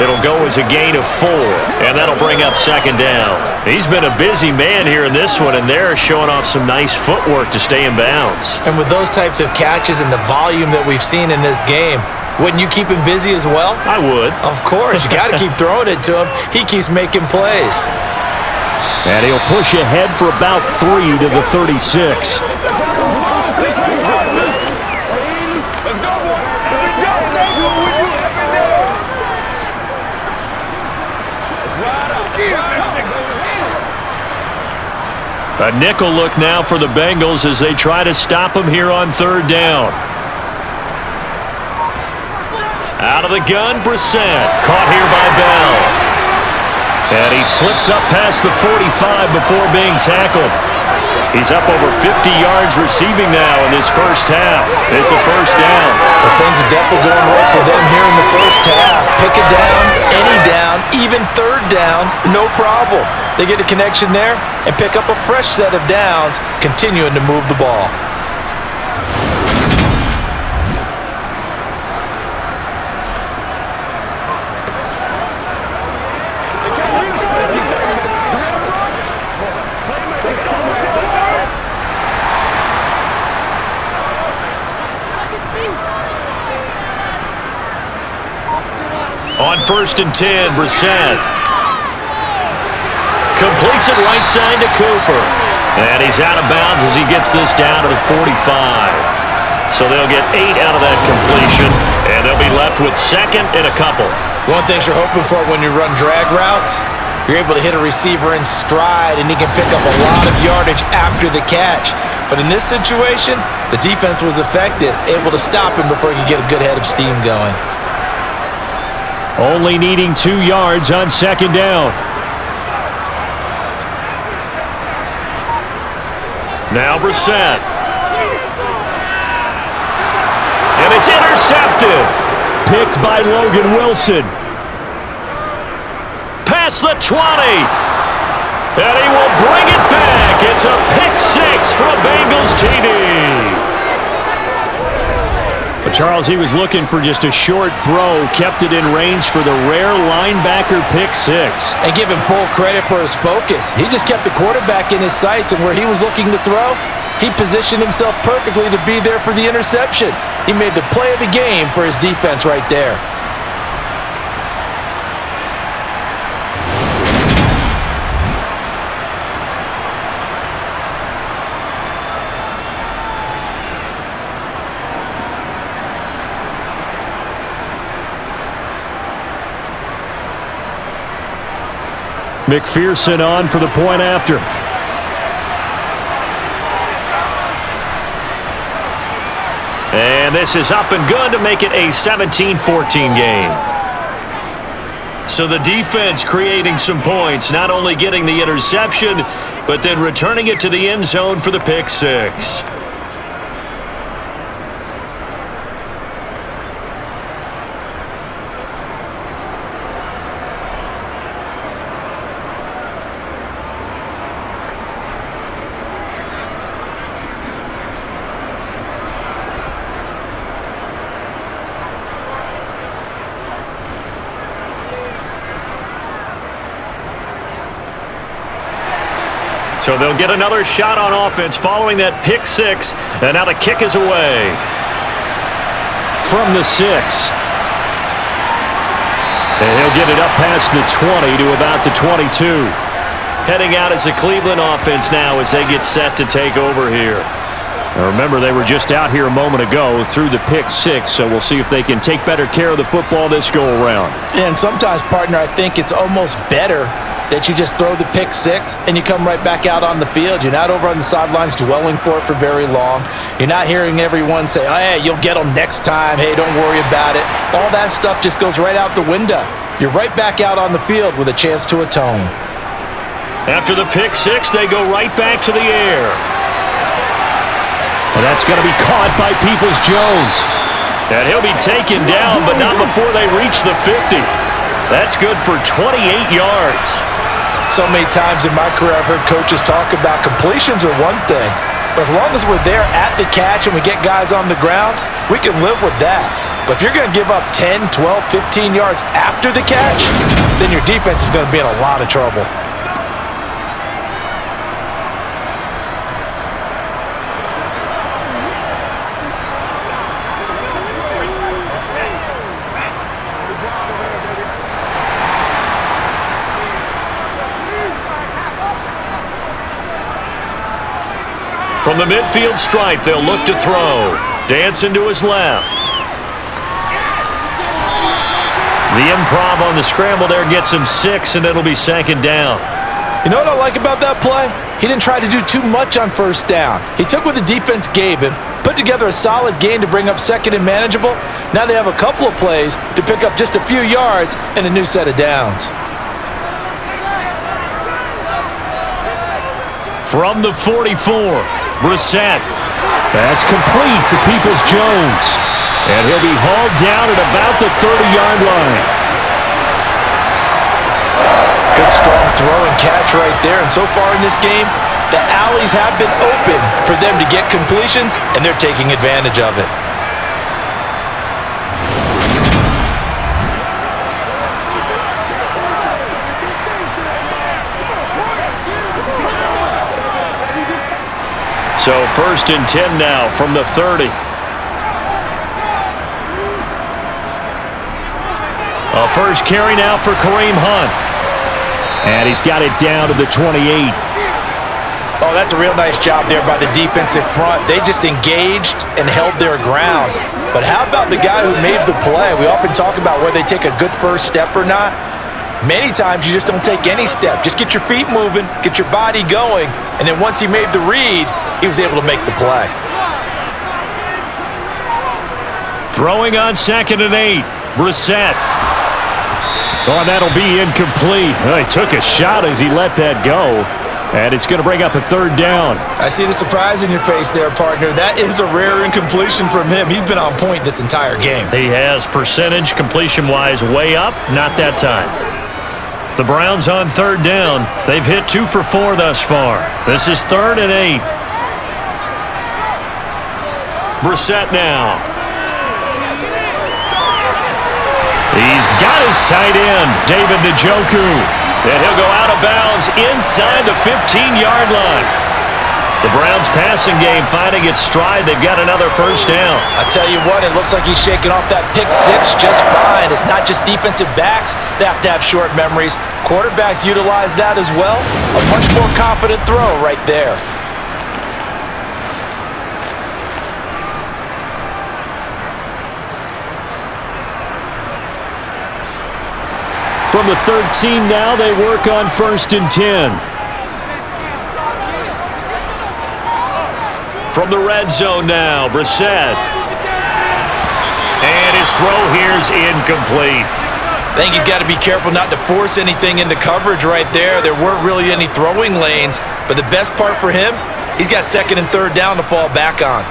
It'll go as a gain of 4, and that'll bring up 2nd down. He's been a busy man here in this one, and they're showing off some nice footwork to stay in bounds. And with those types of catches and the volume that we've seen in this game, wouldn't you keep him busy as well? I would. Of course, you got to keep throwing it to him. He keeps making plays. And he'll push ahead for about 3 to the 36. A nickel look now for the Bengals as they try to stop him here on third down. Out of the gun, Brissett. Caught here by Bell. And he slips up past the 45 before being tackled. He's up over 50 yards receiving now in this first half. It's a first down. Well, things are definitely going right for them here in the first half. Pick a down, any down, even third down, no problem. They get a connection there and pick up a fresh set of downs, continuing to move the ball. On 1st and 10, Brissett completes it right side to Cooper. And he's out of bounds as he gets this down to the 45. So they'll get 8 out of that completion, and they'll be left with second and a couple. One thing you're hoping for when you run drag routes, you're able to hit a receiver in stride, and he can pick up a lot of yardage after the catch. But in this situation, the defense was effective, able to stop him before he could get a good head of steam going. Only needing 2 yards on second down. Now Brissett. And it's intercepted. Picked by Logan Wilson. Past the 20. And he will bring it back. It's a pick six for a Bengals TD. But Charles, he was looking for just a short throw, kept it in range for the rare linebacker pick six. And give him full credit for his focus. He just kept the quarterback in his sights, and where he was looking to throw, he positioned himself perfectly to be there for the interception. He made the play of the game for his defense right there. McPherson on for the point after. And this is up and good to make it a 17-14 game. So the defense creating some points, not only getting the interception, but then returning it to the end zone for the pick six. So they'll get another shot on offense following that pick six. And now the kick is away. From the 6. And he'll get it up past the 20 to about the 22. Heading out as the Cleveland offense now as they get set to take over here. Now remember, they were just out here a moment ago through the pick six, so we'll see if they can take better care of the football this go-around. And sometimes, partner, I think it's almost better that you just throw the pick six and you come right back out on the field. You're not over on the sidelines dwelling for it for very long. You're not hearing everyone say, oh, hey, you'll get them next time. Hey, don't worry about it. All that stuff just goes right out the window. You're right back out on the field with a chance to atone. After the pick six, they go right back to the air. And that's going to be caught by Peoples-Jones. And he'll be taken down, but not before they reach the 50. That's good for 28 yards. So many times in my career I've heard coaches talk about completions are one thing, but as long as we're there at the catch and we get guys on the ground, we can live with that. But if you're going to give up 10, 12, 15 yards after the catch, then your defense is going to be in a lot of trouble. From the midfield stripe, they'll look to throw. Dancing to his left. The improv on the scramble there gets him 6, and it'll be second down. You know what I like about that play? He didn't try to do too much on first down. He took what the defense gave him, put together a solid gain to bring up second and manageable. Now they have a couple of plays to pick up just a few yards and a new set of downs. From the 44, Brissett. That's complete to Peoples-Jones. And he'll be hauled down at about the 30-yard line. Good strong throw and catch right there. And so far in this game, the alleys have been open for them to get completions, and they're taking advantage of it. So 1st and 10 now from the 30. A first carry now for Kareem Hunt. And he's got it down to the 28. Oh, that's a real nice job there by the defensive front. They just engaged and held their ground. But how about the guy who made the play? We often talk about whether they take a good first step or not. Many times you just don't take any step. Just get your feet moving, get your body going, and then once he made the read, he was able to make the play. Throwing on 2nd and 8, Brissett. Oh, that'll be incomplete. He took a shot as he let that go, and it's going to bring up a 3rd down. I see the surprise in your face there, partner. That is a rare incompletion from him. He's been on point this entire game. He has percentage completion-wise way up, not that time. The Browns on 3rd down. They've hit 2 for 4 thus far. This is 3rd and 8. Brissett now. He's got his tight end, David Njoku. And he'll go out of bounds inside the 15-yard line. The Browns passing game finding its stride. They've got another first down. I tell you what, it looks like he's shaking off that pick six just fine. It's not just defensive backs that have to have short memories. Quarterbacks utilize that as well. A much more confident throw right there. From the 13 now, they work on 1st and 10. From the red zone now, Brissett. And his throw here's incomplete. I think he's got to be careful not to force anything into coverage right there. There weren't really any throwing lanes, but the best part for him, he's got 2nd and 3rd down to fall back on.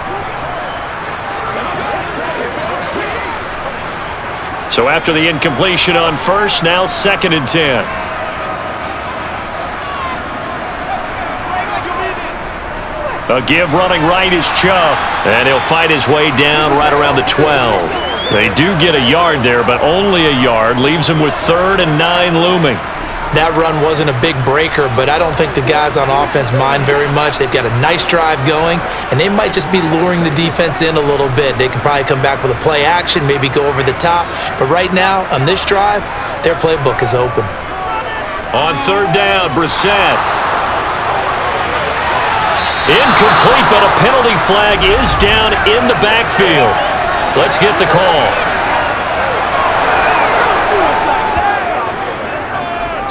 So after the incompletion on 1st, now 2nd and 10. A give running right is Chubb, and he'll fight his way down right around the 12. They do get a yard there, but only a yard. Leaves him with 3rd and 9 looming. That run wasn't a big breaker, but I don't think the guys on offense mind very much. They've got a nice drive going, and they might just be luring the defense in a little bit. They could probably come back with a play action, maybe go over the top. But right now, on this drive, their playbook is open. On 3rd down, Brissett. Incomplete, but a penalty flag is down in the backfield. Let's get the call.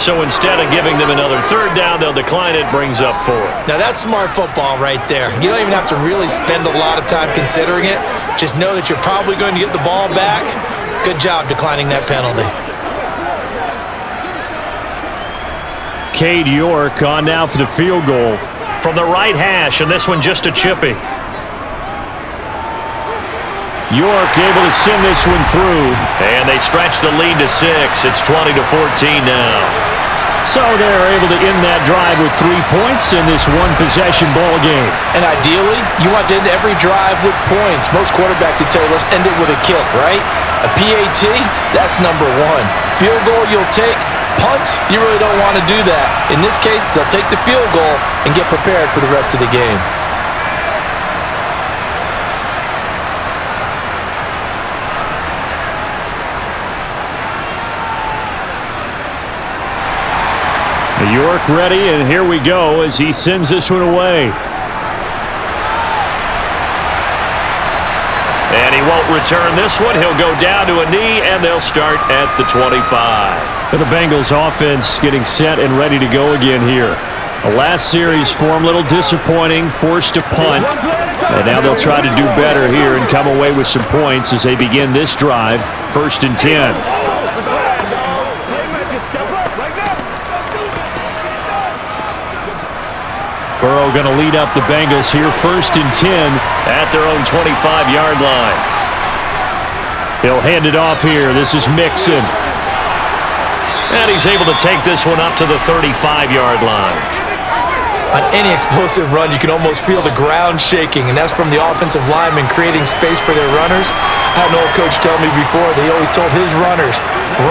So instead of giving them another 3rd down, they'll decline it, brings up 4. Now that's smart football right there. You don't even have to really spend a lot of time considering it. Just know that you're probably going to get the ball back. Good job declining that penalty. Cade York on now for the field goal. From the right hash, and this one just a chippy. York able to send this one through. And they stretch the lead to 6. It's 20-14 now. So they're able to end that drive with 3 points in this one-possession ball game. And ideally, you want to end every drive with points. Most quarterbacks would tell you, let's end it with a kick, right? A PAT, that's number 1. Field goal you'll take. Punts, you really don't want to do that. In this case, they'll take the field goal and get prepared for the rest of the game. York ready, and here we go as he sends this one away. And he won't return this one. He'll go down to a knee, and they'll start at the 25. And the Bengals offense getting set and ready to go again here. The last series for him, a little disappointing, forced to punt. And now they'll try to do better here and come away with some points as they begin this drive, 1st and 10. Burrow going to lead up the Bengals here, 1st and 10 at their own 25-yard line. He'll hand it off here. This is Mixon. And he's able to take this one up to the 35-yard line. On any explosive run, you can almost feel the ground shaking, and that's from the offensive linemen creating space for their runners. I had an old coach tell me before, they always told his runners,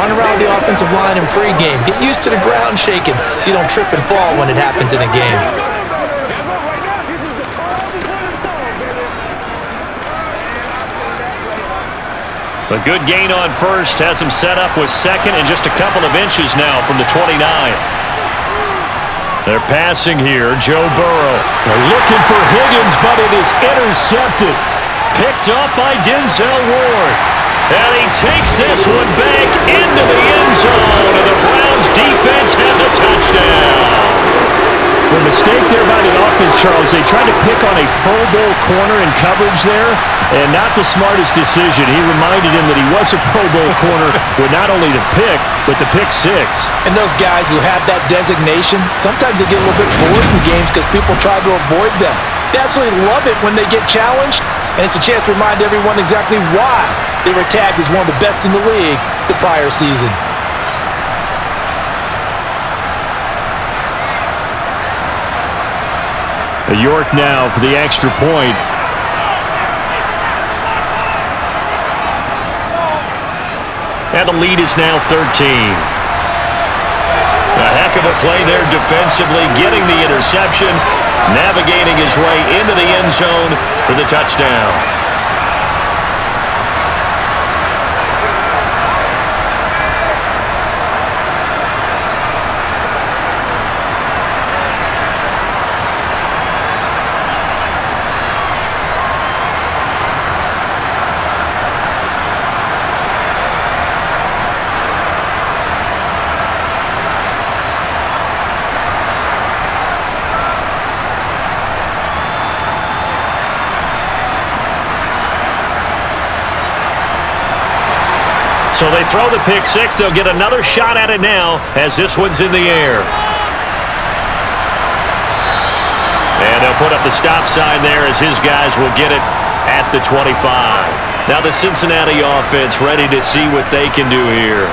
run around the offensive line in pregame. Get used to the ground shaking so you don't trip and fall when it happens in a game. A good gain on first has him set up with second and just a couple of inches now from the 29. They're passing here, Joe Burrow. They're looking for Higgins, but it is intercepted. Picked up by Denzel Ward. And he takes this one back into the end zone, and the Browns defense has a touchdown. The mistake there by the offense, Charles, they tried to pick on a Pro Bowl corner in coverage there, and not the smartest decision. He reminded him that he was a Pro Bowl corner with not only the pick, but the pick six. And those guys who have that designation, sometimes they get a little bit bored in games because people try to avoid them. They absolutely love it when they get challenged, and it's a chance to remind everyone exactly why they were tagged as one of the best in the league the prior season. York now for the extra point. And the lead is now 13. A heck of a play there defensively, getting the interception, navigating his way into the end zone for the touchdown. So they throw the pick six. They'll get another shot at it now as this one's in the air. And they'll put up the stop sign there as his guys will get it at the 25. Now the Cincinnati offense ready to see what they can do here.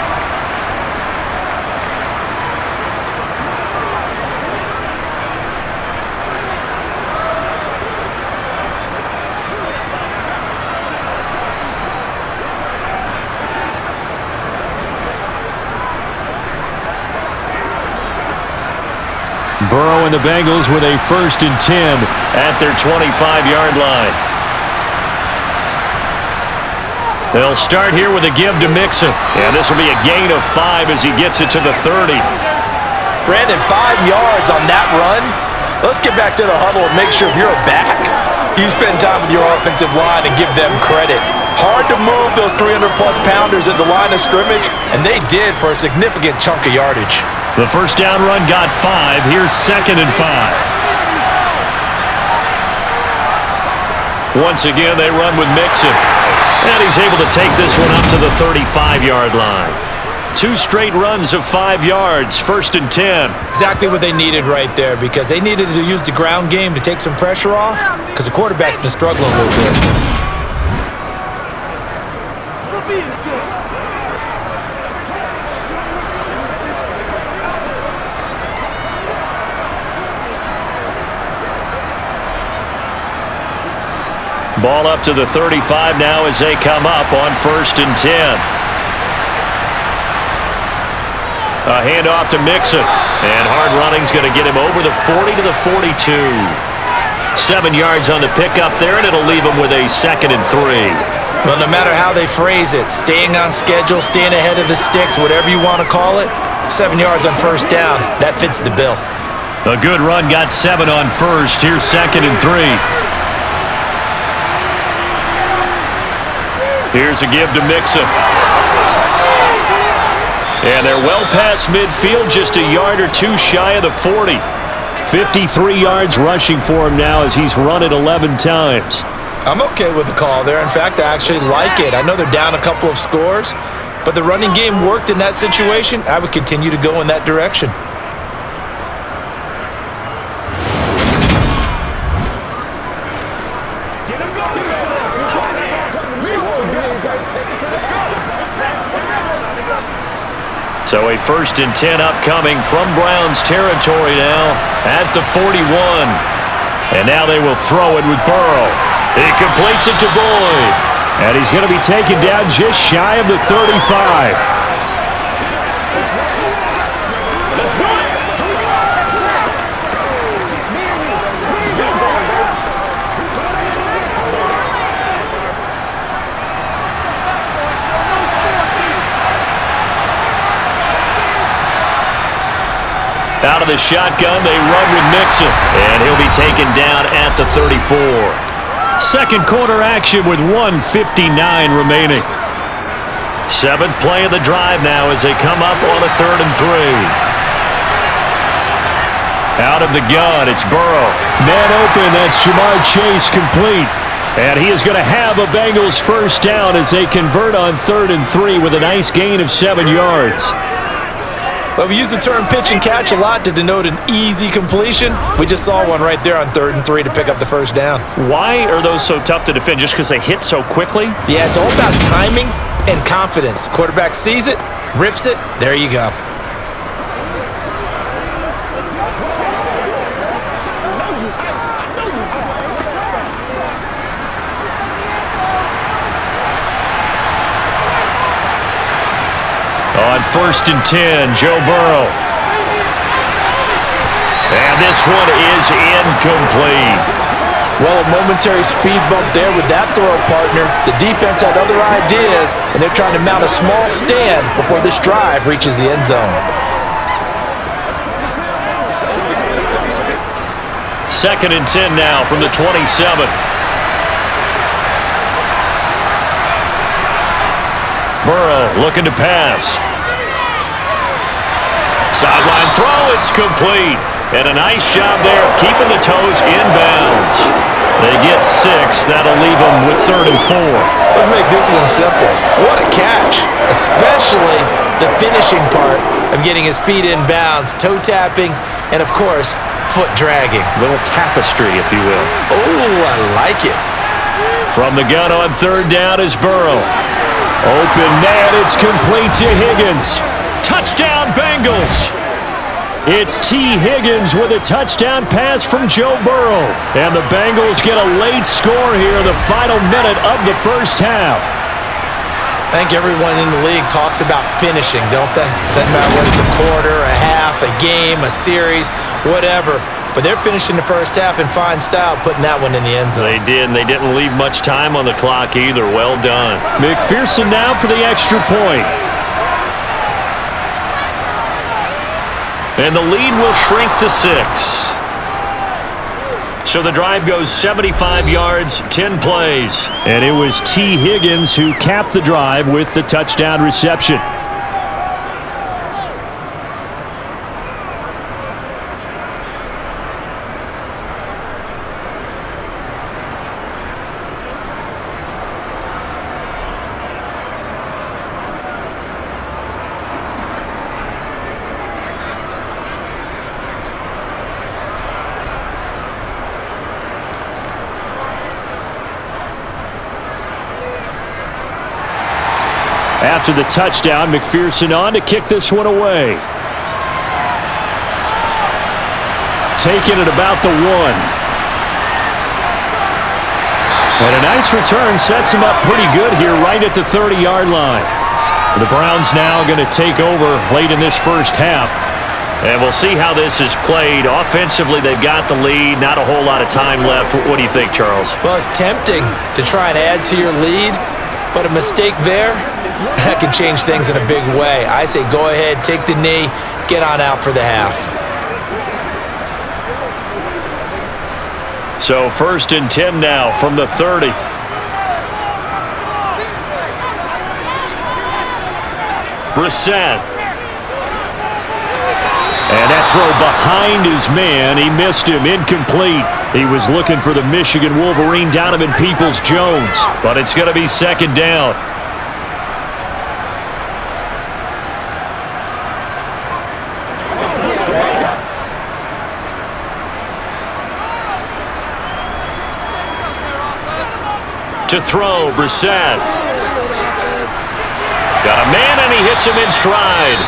Burrow and the Bengals with a 1st and 10 at their 25-yard line. They'll start here with a give to Mixon. And this will be a gain of 5 as he gets it to the 30. Brandon, 5 yards on that run. Let's get back to the huddle and make sure if you're a back, you spend time with your offensive line and give them credit. Hard to move those 300-plus pounders at the line of scrimmage, and they did for a significant chunk of yardage. The first down run got 5. Here's 2nd and 5. Once again, they run with Mixon. And he's able to take this one up to the 35-yard line. 2 straight runs of 5 yards, 1st and 10. Exactly what they needed right there, because they needed to use the ground game to take some pressure off, because the quarterback's been struggling a little bit. Ball up to the 35 now as they come up on 1st and 10. A handoff to Mixon. And hard running's going to get him over the 40 to the 42. 7 yards on the pickup there, and it'll leave him with a 2nd and 3. Well, no matter how they phrase it, staying on schedule, staying ahead of the sticks, whatever you want to call it, 7 yards on 1st down, that fits the bill. A good run got 7 on 1st. Here's 2nd and 3. Here's a give to Mixon. And they're well past midfield, just a yard or 2 shy of the 40. 53 yards rushing for him now as he's run it 11 times. I'm okay with the call there. In fact, I actually like it. I know they're down a couple of scores, but the running game worked in that situation. I would continue to go in that direction. So a 1st and 10 upcoming from Browns territory now at the 41. And now they will throw it with Burrow. He completes it to Boyd. And he's going to be taken down just shy of the 35. Out of the shotgun, they run with Mixon. And he'll be taken down at the 34. Second quarter action with 1:59 remaining. 7th play of the drive now as they come up on a 3rd and 3. Out of the gun, it's Burrow. Man open, that's Jamar Chase complete. And he is going to have a Bengals first down as they convert on 3rd and 3 with a nice gain of 7 yards. Well, we use the term pitch and catch a lot to denote an easy completion. We just saw one right there on 3rd and 3 to pick up the first down. Why are those so tough to defend? Just because they hit so quickly? Yeah, it's all about timing and confidence. Quarterback sees it, rips it, there you go. On 1st and 10, Joe Burrow. And this one is incomplete. Well, a momentary speed bump there with that throw, partner. The defense had other ideas, and they're trying to mount a small stand before this drive reaches the end zone. 2nd and 10 now from the 27. Burrow looking to pass. Sideline throw, it's complete. And a nice job there of keeping the toes in bounds. They get 6. That'll leave them with 3rd and 4. Let's make this one simple. What a catch, especially the finishing part of getting his feet in bounds, toe tapping, and of course, foot dragging. Little tapestry, if you will. Oh, I like it. From the gun on 3rd down is Burrow. Open man, it's complete to Higgins. Touchdown, Bengals. It's T. Higgins with a touchdown pass from Joe Burrow. And the Bengals get a late score here in the final minute of the first half. I think everyone in the league talks about finishing, don't they? Doesn't matter whether it's a quarter, a half, a game, a series, whatever. But they're finishing the first half in fine style, putting that one in the end zone. They did, and they didn't leave much time on the clock either. Well done. McPherson now for the extra point. And the lead will shrink to 6. So the drive goes 75 yards, 10 plays. And it was T. Higgins who capped the drive with the touchdown reception. After the touchdown, McPherson on to kick this one away. Taking it about the 1. And a nice return sets him up pretty good here right at the 30-yard line. The Browns now going to take over late in this first half. And we'll see how this is played. Offensively, they've got the lead. Not a whole lot of time left. What do you think, Charles? Well, it's tempting to try and add to your lead, but a mistake there, that can change things in a big way. I say go ahead, take the knee, get on out for the half. So 1st and 10 now from the 30. Brissett. And that throw behind his man, he missed him, incomplete. He was looking for the Michigan Wolverine, Donovan Peoples-Jones, but it's going to be second down. To throw, Brissett. Got a man, and he hits him in stride.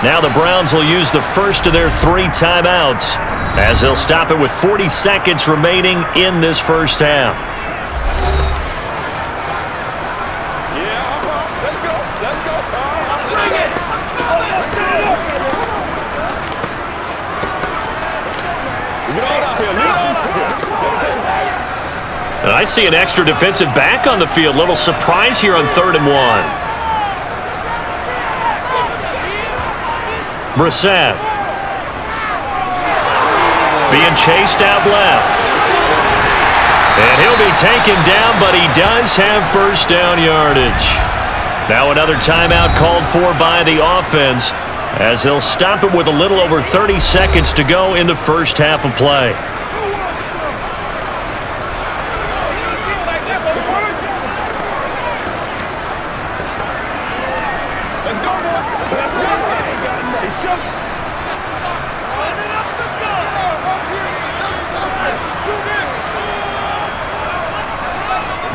Now the Browns will use the first of their 3 timeouts as they'll stop it with 40 seconds remaining in this first half. And I see an extra defensive back on the field. Little surprise here on 3rd and 1. Brissett. Being chased out left. And he'll be taken down, but he does have first down yardage. Now another timeout called for by the offense as they'll stop it with a little over 30 seconds to go in the first half of play.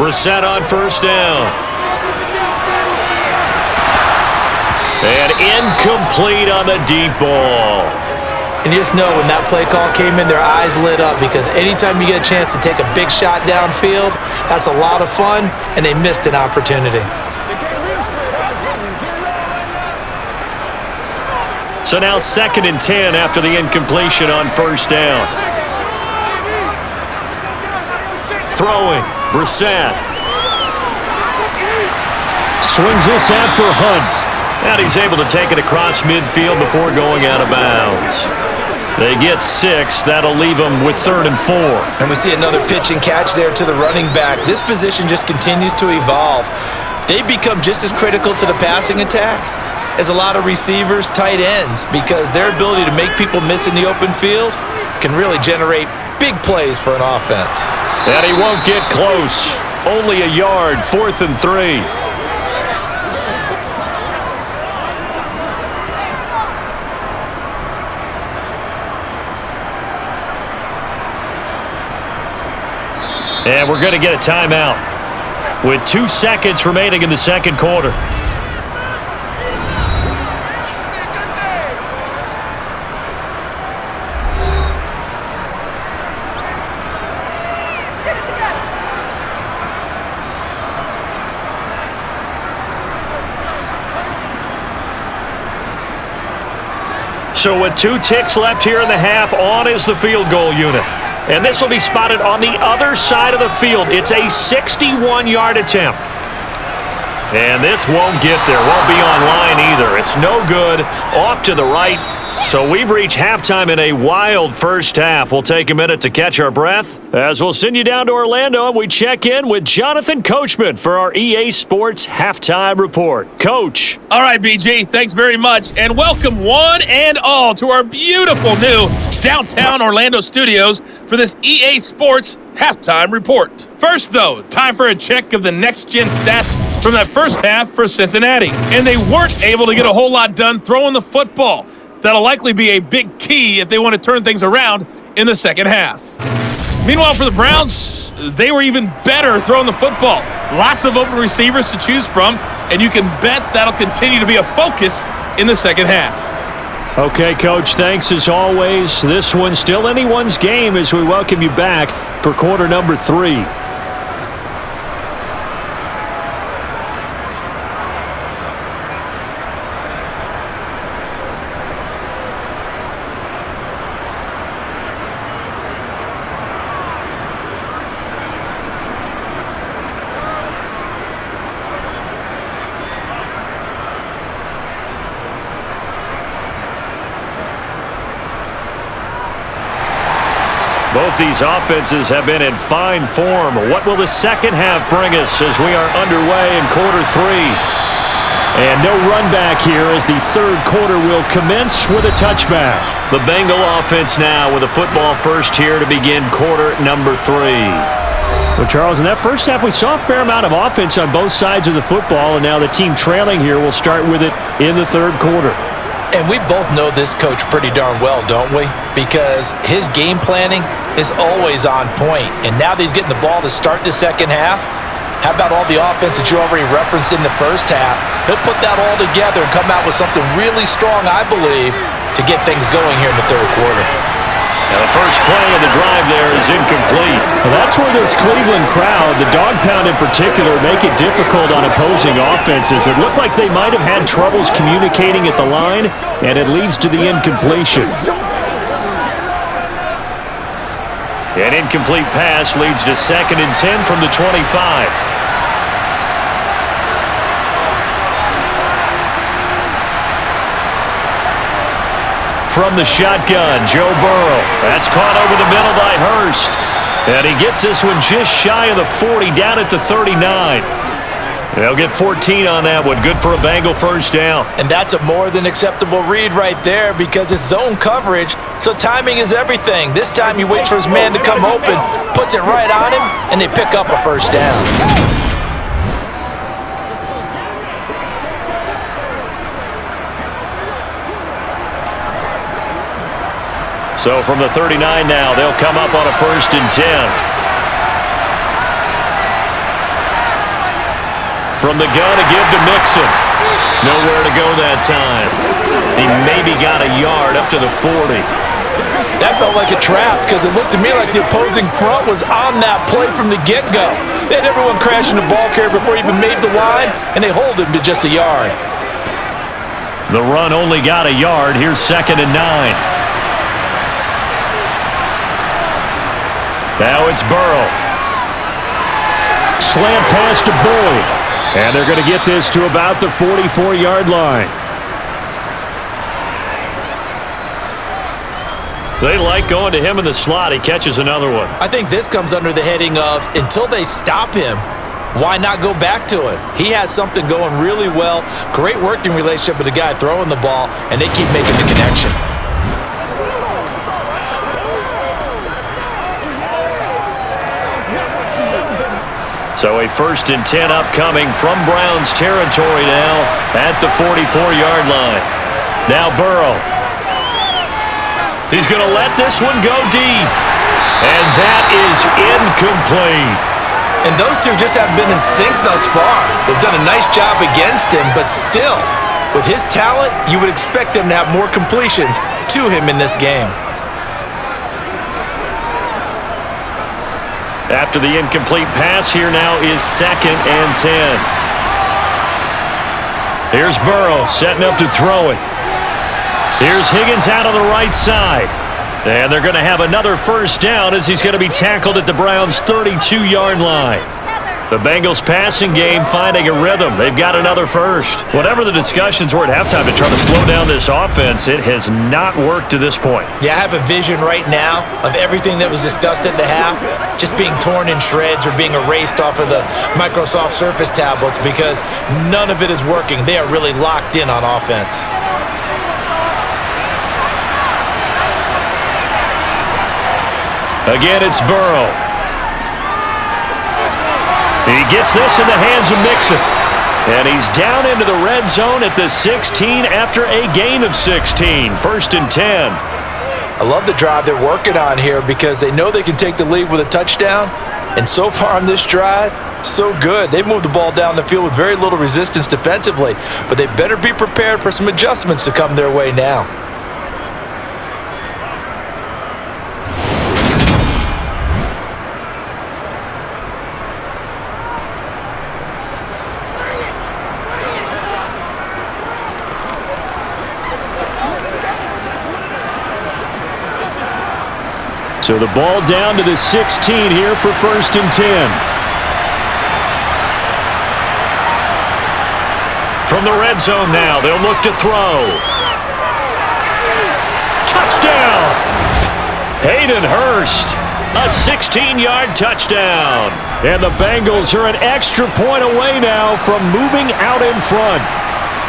Brissett on first down. And incomplete on the deep ball. And you just know when that play call came in, their eyes lit up because anytime you get a chance to take a big shot downfield, that's a lot of fun, and they missed an opportunity. So now 2nd and 10 after the incompletion on first down. Throwing, Brissett. Swings this out for Hunt. And he's able to take it across midfield before going out of bounds. They get 6. That'll leave them with 3rd and 4. And we see another pitch and catch there to the running back. This position just continues to evolve. They become just as critical to the passing attack as a lot of receivers, tight ends, because their ability to make people miss in the open field can really generate big plays for an offense. And he won't get close. Only a yard, 4th and 3. And we're going to get a timeout with 2 seconds remaining in the second quarter. So with 2 ticks left here in the half, on is the field goal unit. And this will be spotted on the other side of the field. It's a 61-yard attempt. And this won't get there. Won't be on line either. It's no good. Off to the right. So we've reached halftime in a wild first half. We'll take a minute to catch our breath as we'll send you down to Orlando and we check in with Jonathan Coachman for our EA Sports Halftime Report. Coach. All right, BG, thanks very much. And welcome one and all to our beautiful new downtown Orlando studios for this EA Sports Halftime Report. First, though, time for a check of the next-gen stats from that first half for Cincinnati. And they weren't able to get a whole lot done throwing the football. That'll likely be a big key if they want to turn things around in the second half. Meanwhile, for the Browns, they were even better throwing the football. Lots of open receivers to choose from, and you can bet that'll continue to be a focus in the second half. Okay, Coach, thanks as always. This one's still anyone's game as we welcome you back for quarter number 3. Both these offenses have been in fine form. What will the second half bring us as we are underway in quarter 3? And no run back here as the third quarter will commence with a touchback. The Bengal offense now with a football first here to begin quarter number 3. Well, Charles, in that first half, we saw a fair amount of offense on both sides of the football, and now the team trailing here will start with it in the third quarter. And we both know this coach pretty darn well, don't we? Because his game planning is always on point. And now that he's getting the ball to start the second half, how about all the offense that you already referenced in the first half? He'll put that all together and come out with something really strong, I believe, to get things going here in the third quarter. Now the first play of the drive there is incomplete. Well, that's where this Cleveland crowd, the dog pound in particular, make it difficult on opposing offenses. It looked like they might have had troubles communicating at the line, and it leads to the incompletion. An incomplete pass leads to 2nd and 10 from the 25. From the shotgun, Joe Burrow. That's caught over the middle by Hurst. And he gets this one just shy of the 40, down at the 39. They'll get 14 on that one. Good for a Bengal first down. And that's a more than acceptable read right there because it's zone coverage, so timing is everything. This time he waits for his man to come open, puts it right on him, and they pick up a first down. So from the 39 now, they'll come up on a 1st and 10. From the gun to give to Mixon. Nowhere to go that time. He maybe got a yard up to the 40. That felt like a trap because it looked to me like the opposing front was on that play from the get-go. They had everyone crashing the ball carrier before he even made the line, and they hold him to just a yard. The run only got a yard. Here's 2nd and 9. Now it's Burrow. Slant pass to Boyd. And they're going to get this to about the 44-yard line. They like going to him in the slot. He catches another one. I think this comes under the heading of until they stop him, why not go back to it? He has something going really well. Great working relationship with the guy throwing the ball, and they keep making the connection. So a 1st and 10 upcoming from Browns territory now at the 44-yard line. Now Burrow. He's going to let this one go deep. And that is incomplete. And those two just haven't been in sync thus far. They've done a nice job against him, but still, with his talent, you would expect them to have more completions to him in this game. After the incomplete pass, here now is 2nd and 10. Here's Burrow setting up to throw it. Here's Higgins out on the right side. And they're going to have another first down as he's going to be tackled at the Browns' 32-yard line. The Bengals passing game finding a rhythm. They've got another first. Whatever the discussions were at halftime to try to slow down this offense, it has not worked to this point. Yeah, I have a vision right now of everything that was discussed at the half just being torn in shreds or being erased off of the Microsoft Surface tablets because none of it is working. They are really locked in on offense. Again, it's Burrow. He gets this in the hands of Mixon. And he's down into the red zone at the 16 after a gain of 16. 1st and 10. I love the drive they're working on here because they know they can take the lead with a touchdown. And so far on this drive, so good. They've moved the ball down the field with very little resistance defensively. But they better be prepared for some adjustments to come their way now. So the ball down to the 16 here for 1st and 10. From the red zone now, they'll look to throw. Touchdown! Hayden Hurst, a 16-yard touchdown. And the Bengals are an extra point away now from moving out in front.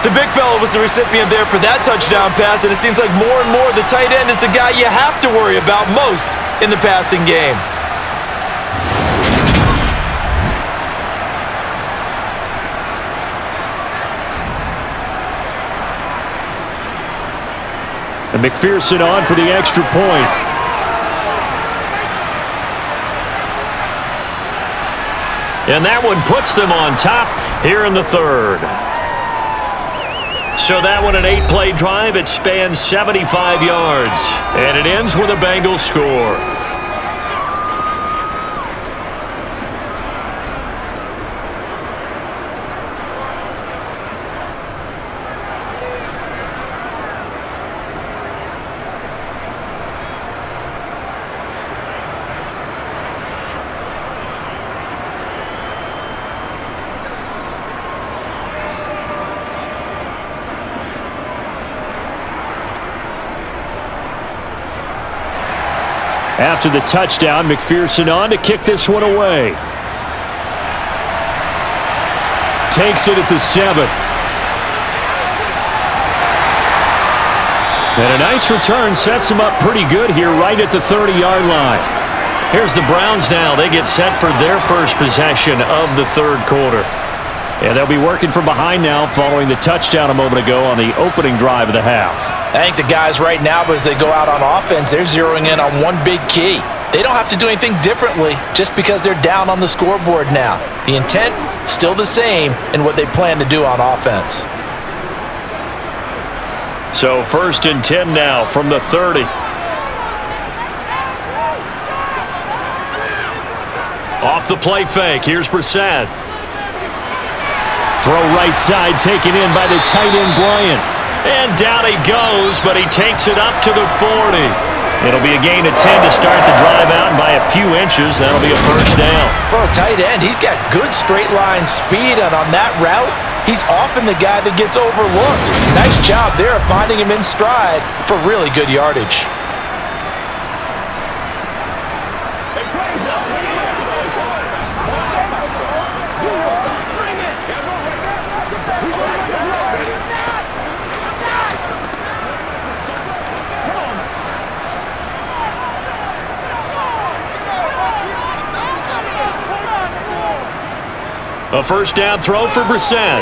The big fella was the recipient there for that touchdown pass, and it seems like more and more the tight end is the guy you have to worry about most in the passing game. And McPherson on for the extra point. And that one puts them on top here in the third. So that one, an 8-play drive. It spans 75 yards. And it ends with a Bengals score. After the touchdown, McPherson on to kick this one away. Takes it at the 7. And a nice return sets him up pretty good here right at the 30-yard line. Here's the Browns now. They get set for their first possession of the third quarter. And they'll be working from behind now following the touchdown a moment ago on the opening drive of the half. I think the guys right now, as they go out on offense, they're zeroing in on one big key. They don't have to do anything differently just because they're down on the scoreboard now. The intent, still the same in what they plan to do on offense. So 1st and 10 now from the 30. Off the play fake, here's Brissett. Throw right side, taken in by the tight end, Bryant. And down he goes, but he takes it up to the 40. It'll be a gain of 10 to start the drive out, and by a few inches, that'll be a first down. For a tight end, he's got good straight line speed, and on that route, he's often the guy that gets overlooked. Nice job there of finding him in stride for really good yardage. A first down throw for Brissett.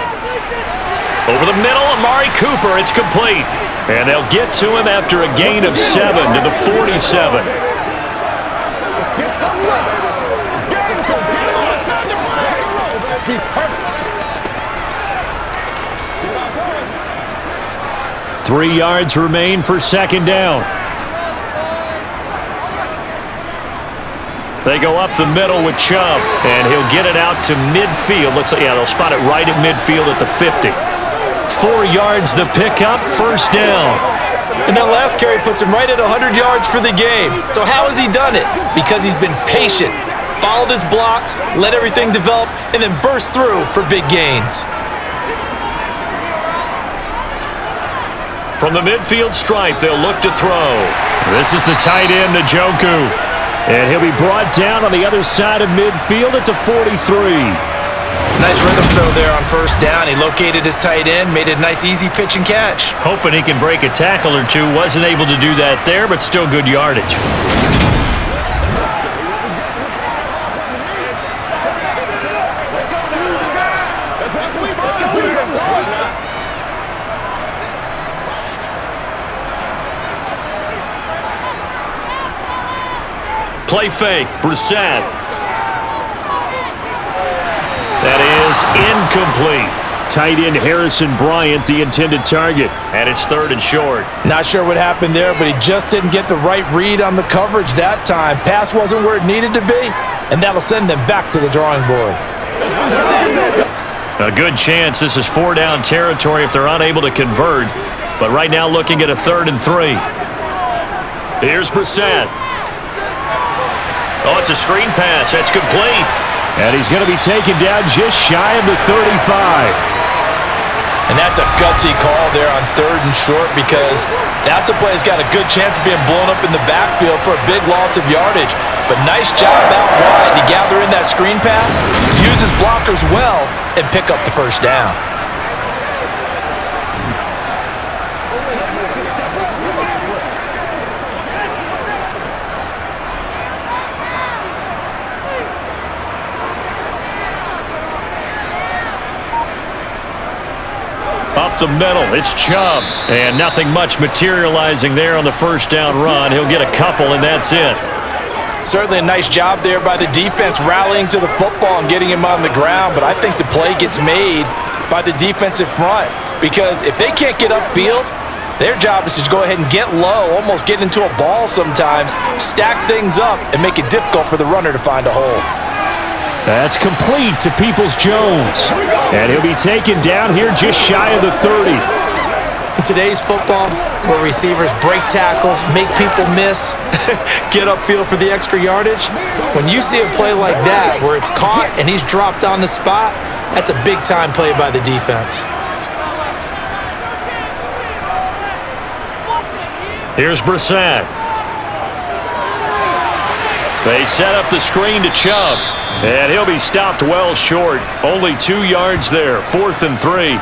Over the middle, Amari Cooper, it's complete. And they'll get to him after a gain of 7 to the 47. Three yards remain for second down. They go up the middle with Chubb, and he'll get it out to midfield. They'll spot it right at midfield at the 50. 4 yards the pickup, first down. And that last carry puts him right at 100 yards for the game. So how has he done it? Because he's been patient, followed his blocks, let everything develop, and then burst through for big gains. From the midfield stripe, they'll look to throw. This is the tight end, Njoku. And he'll be brought down on the other side of midfield at the 43. Nice rhythm throw there on first down. He located his tight end, made it a nice easy pitch and catch. Hoping he can break a tackle or two. Wasn't able to do that there, but still good yardage. Play fake, Brissett. That is incomplete. Tight end Harrison Bryant, the intended target. And it's third and short. Not sure what happened there, but he just didn't get the right read on the coverage that time. Pass wasn't where it needed to be, and that'll send them back to the drawing board. A good chance this is 4-down territory if they're unable to convert. But right now looking at a 3rd and 3. Here's Brissett. Oh, it's a screen pass. That's complete. And he's going to be taken down just shy of the 35. And that's a gutsy call there on 3rd and short, because that's a play that's got a good chance of being blown up in the backfield for a big loss of yardage. But nice job out wide to gather in that screen pass, use his blockers well, and pick up the first down. the middle. It's Chubb. And nothing much materializing there on the first down run. He'll get a couple, and that's it. Certainly a nice job there by the defense rallying to the football and getting him on the ground, but I think the play gets made by the defensive front because if they can't get upfield, their job is to go ahead and get low, almost get into a ball sometimes, stack things up, and make it difficult for the runner to find a hole. That's complete to Peoples-Jones. And he'll be taken down here just shy of the 30. In today's football, where receivers break tackles, make people miss, get upfield for the extra yardage, when you see a play like that where it's caught and he's dropped on the spot, that's a big-time play by the defense. Here's Brissett. They set up the screen to Chubb, and he'll be stopped well short. Only 2 yards there, 4th and 3.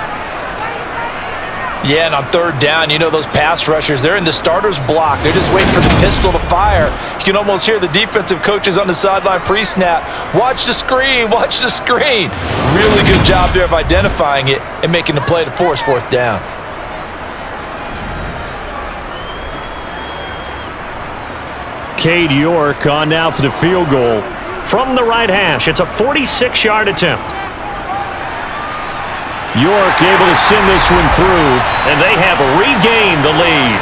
Yeah, and on third down, you know those pass rushers, they're in the starter's block. They're just waiting for the pistol to fire. You can almost hear the defensive coaches on the sideline pre-snap. Watch the screen, watch the screen. Really good job there of identifying it and making the play to force 4th down. Cade York on now for the field goal from the right hash. It's a 46-yard attempt. York able to send this one through, and they have regained the lead.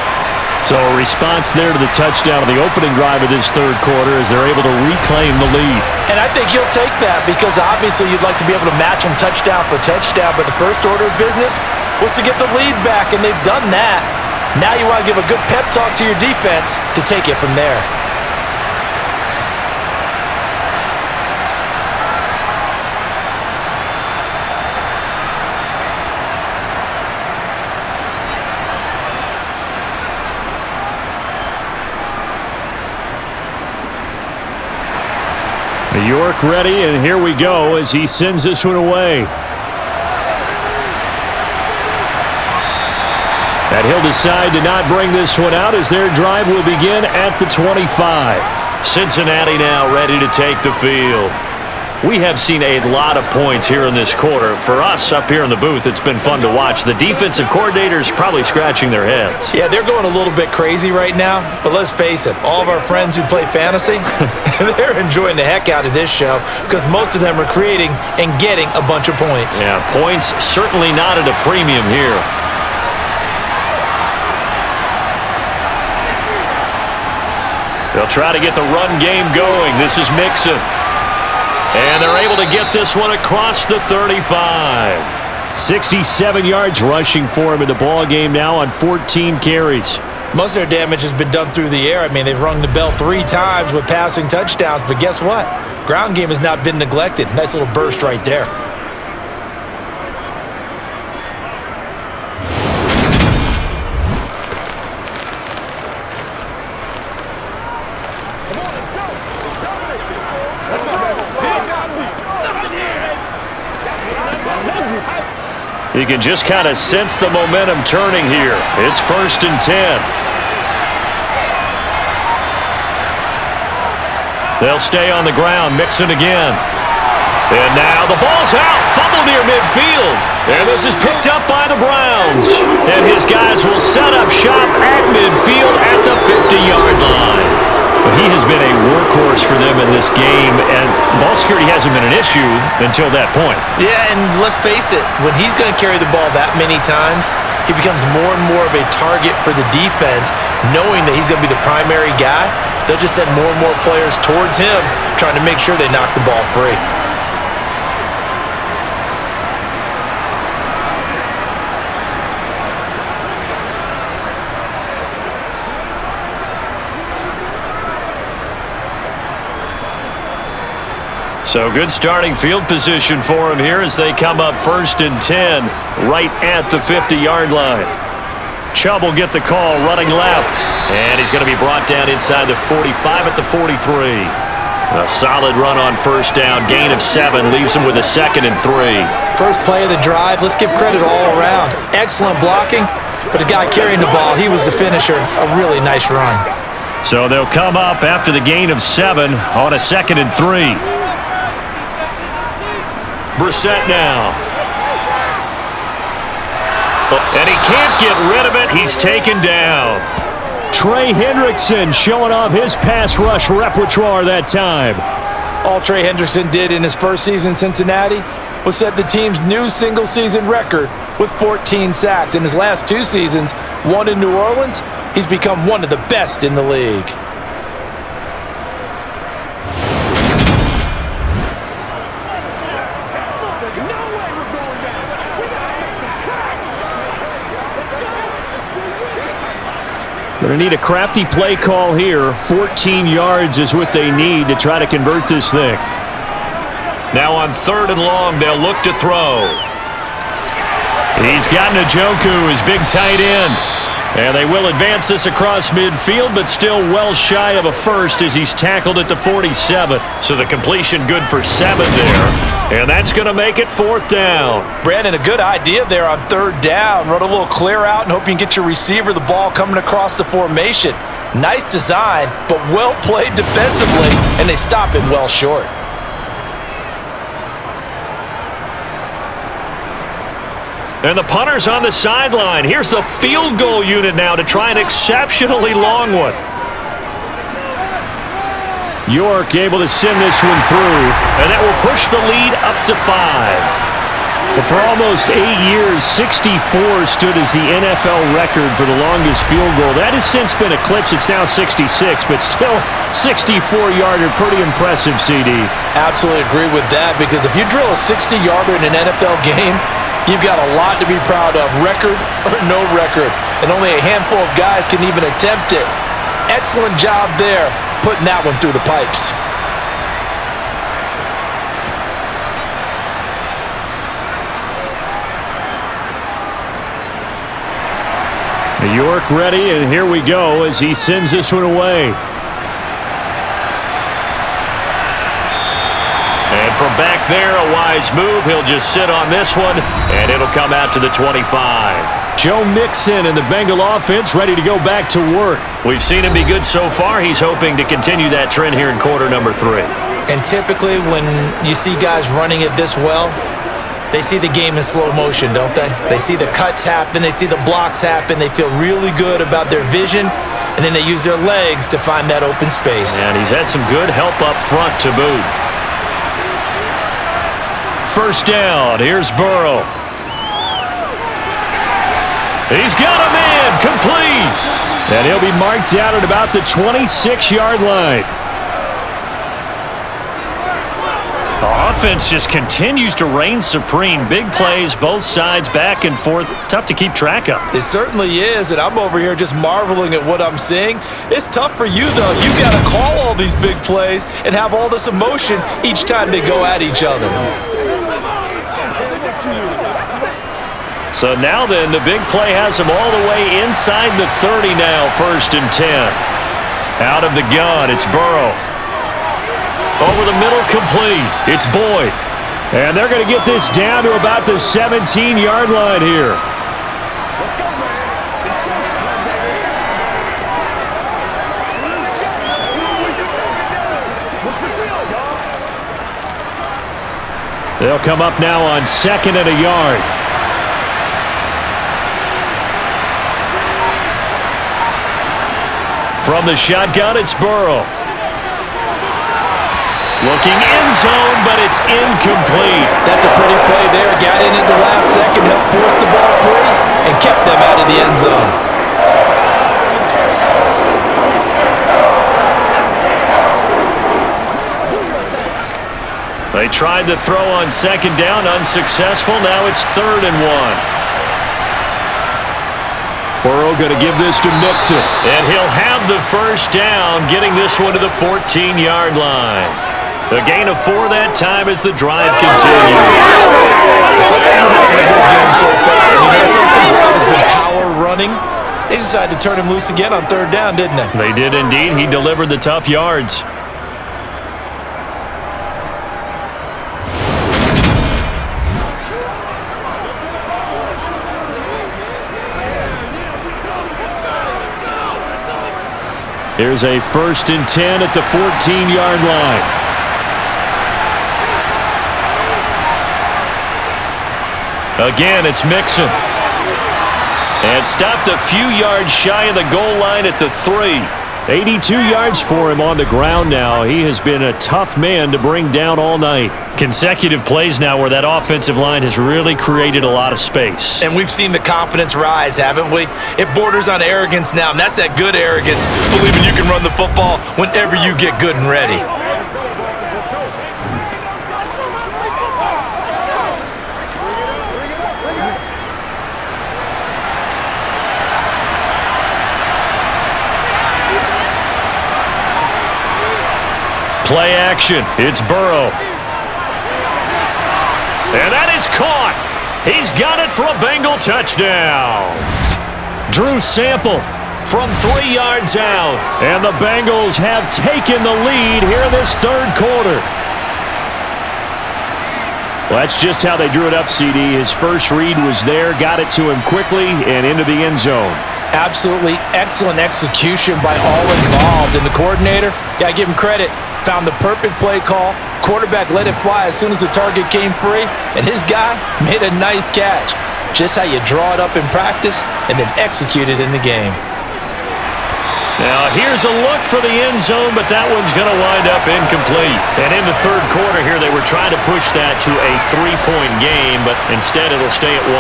So a response there to the touchdown of the opening drive of this third quarter as they're able to reclaim the lead. And I think you'll take that because obviously you'd like to be able to match them touchdown for touchdown, but the first order of business was to get the lead back, and they've done that. Now you want to give a good pep talk to your defense to take it from there. York ready, and here we go as he sends this one away. And he'll decide to not bring this one out as their drive will begin at the 25. Cincinnati now ready to take the field. We have seen a lot of points here in this quarter. For us up here in the booth, it's been fun to watch. The defensive coordinators probably scratching their heads. Yeah, they're going a little bit crazy right now, but let's face it, all of our friends who play fantasy, they're enjoying the heck out of this show because most of them are creating and getting a bunch of points. Yeah, points certainly not at a premium here. They'll try to get the run game going. This is Mixon. And they're able to get this one across the 35. 67 yards rushing for him in the ball game now on 14 carries. Most of their damage has been done through the air. I mean, they've rung the bell 3 times with passing touchdowns, but guess what? Ground game has not been neglected. Nice little burst right there. You can just kind of sense the momentum turning here. It's 1st and 10. They'll stay on the ground. Mixon again. And now the ball's out. Fumble near midfield. And this is picked up by the Browns. And his guys will set up shop at midfield at the 50-yard line. But he has been a workhorse for them in this game, and ball security hasn't been an issue until that point. Yeah, and let's face it, when he's going to carry the ball that many times, he becomes more and more of a target for the defense, knowing that he's going to be the primary guy. They'll just send more and more players towards him, trying to make sure they knock the ball free. So good starting field position for him here as they come up 1st and 10 right at the 50-yard line. Chubb will get the call running left, and he's going to be brought down inside the 45 at the 43. A solid run on 1st down, gain of 7, leaves him with a 2nd and 3. First play of the drive, let's give credit all around. Excellent blocking, but the guy carrying the ball, he was the finisher. A really nice run. So they'll come up after the gain of 7 on a 2nd and 3. Brissett now. And he can't get rid of it. He's taken down. Trey Hendrickson showing off his pass rush repertoire that time. All Trey Hendrickson did in his first season in Cincinnati was set the team's new single-season record with 14 sacks. In his last 2 seasons, one in New Orleans, he's become one of the best in the league. Going to need a crafty play call here. 14 yards is what they need to try to convert this thing. Now on 3rd and long, they'll look to throw. He's got Njoku, his big tight end. And they will advance this across midfield, but still well shy of a first as he's tackled at the 47. So the completion good for 7 there. And that's going to make it 4th down. Brandon, a good idea there on 3rd down. Run a little clear out and hope you can get your receiver the ball coming across the formation. Nice design, but well played defensively, and they stop him well short. And the punter's on the sideline. Here's the field goal unit now to try an exceptionally long one. York able to send this one through. And that will push the lead up to 5. But for almost 8 years, 64 stood as the NFL record for the longest field goal. That has since been eclipsed. It's now 66, but still 64-yarder. Pretty impressive, CD. Absolutely agree with that, because if you drill a 60-yarder in an NFL game, you've got a lot to be proud of, record or no record. And only a handful of guys can even attempt it. Excellent job there, putting that one through the pipes. York ready, and here we go as he sends this one away. And from back there, a wise move. He'll just sit on this one, and it'll come out to the 25. Joe Mixon and the Bengal offense ready to go back to work. We've seen him be good so far. He's hoping to continue that trend here in quarter number 3. And typically when you see guys running it this well, they see the game in slow motion, don't they? They see the cuts happen, they see the blocks happen, they feel really good about their vision, and then they use their legs to find that open space. And he's had some good help up front to boot. First down, here's Burrow. He's got him in, complete. And he'll be marked out at about the 26-yard line. The offense just continues to reign supreme. Big plays, both sides, back and forth. Tough to keep track of. It certainly is, and I'm over here just marveling at what I'm seeing. It's tough for you, though. You've got to call all these big plays and have all this emotion each time they go at each other. So now then, the big play has him all the way inside the 30 now, 1st and 10. Out of the gun, it's Burrow. Over the middle, complete. It's Boyd. And they're going to get this down to about the 17-yard line here. Let's go, man. It's showtime, baby. What's the deal, y'all? They'll come up now on 2nd and a yard. From the shotgun, it's Burrow. Looking end zone, but it's incomplete. That's a pretty play there. Got in at the last second, helped force the ball free, and kept them out of the end zone. They tried to throw on 2nd down, unsuccessful. Now it's 3rd and 1. Burrow going to give this to Mixon. And he'll have the first down, getting this one to the 14-yard line. A gain of 4 that time as the drive continues. Something's been having a good game so far. I mean, something has been power running. They decided to turn him loose again on 3rd down, didn't they? They did indeed. He delivered the tough yards. Here's a 1st and 10 at the 14-yard line. Again, it's Mixon. And stopped a few yards shy of the goal line at the 3. 82 yards for him on the ground now. He has been a tough man to bring down all night. Consecutive plays now where that offensive line has really created a lot of space. And we've seen the confidence rise, haven't we? It borders on arrogance now, and that's that good arrogance, believing you can run the football whenever you get good and ready. Play action. It's Burrow. And that is caught. He's got it for a Bengal touchdown. Drew Sample from 3 yards out. And the Bengals have taken the lead here in this third quarter. Well, that's just how they drew it up, CD. His first read was there, got it to him quickly, and into the end zone. Absolutely excellent execution by all involved. And the coordinator, got to give him credit, found the perfect play call. Quarterback let it fly as soon as the target came free, and his guy made a nice catch. Just how you draw it up in practice and then execute it in the game. Now, here's a look for the end zone, but that one's going to wind up incomplete. And in the third quarter here, they were trying to push that to a 3-point game, but instead it'll stay at 1.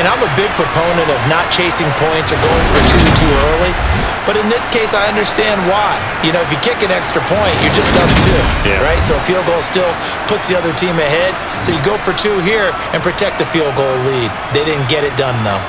And I'm a big proponent of not chasing points or going for 2 too early. But in this case, I understand why. You know, if you kick an extra point, you're just up 2, right? So a field goal still puts the other team ahead. So you go for 2 here and protect the field goal lead. They didn't get it done, though.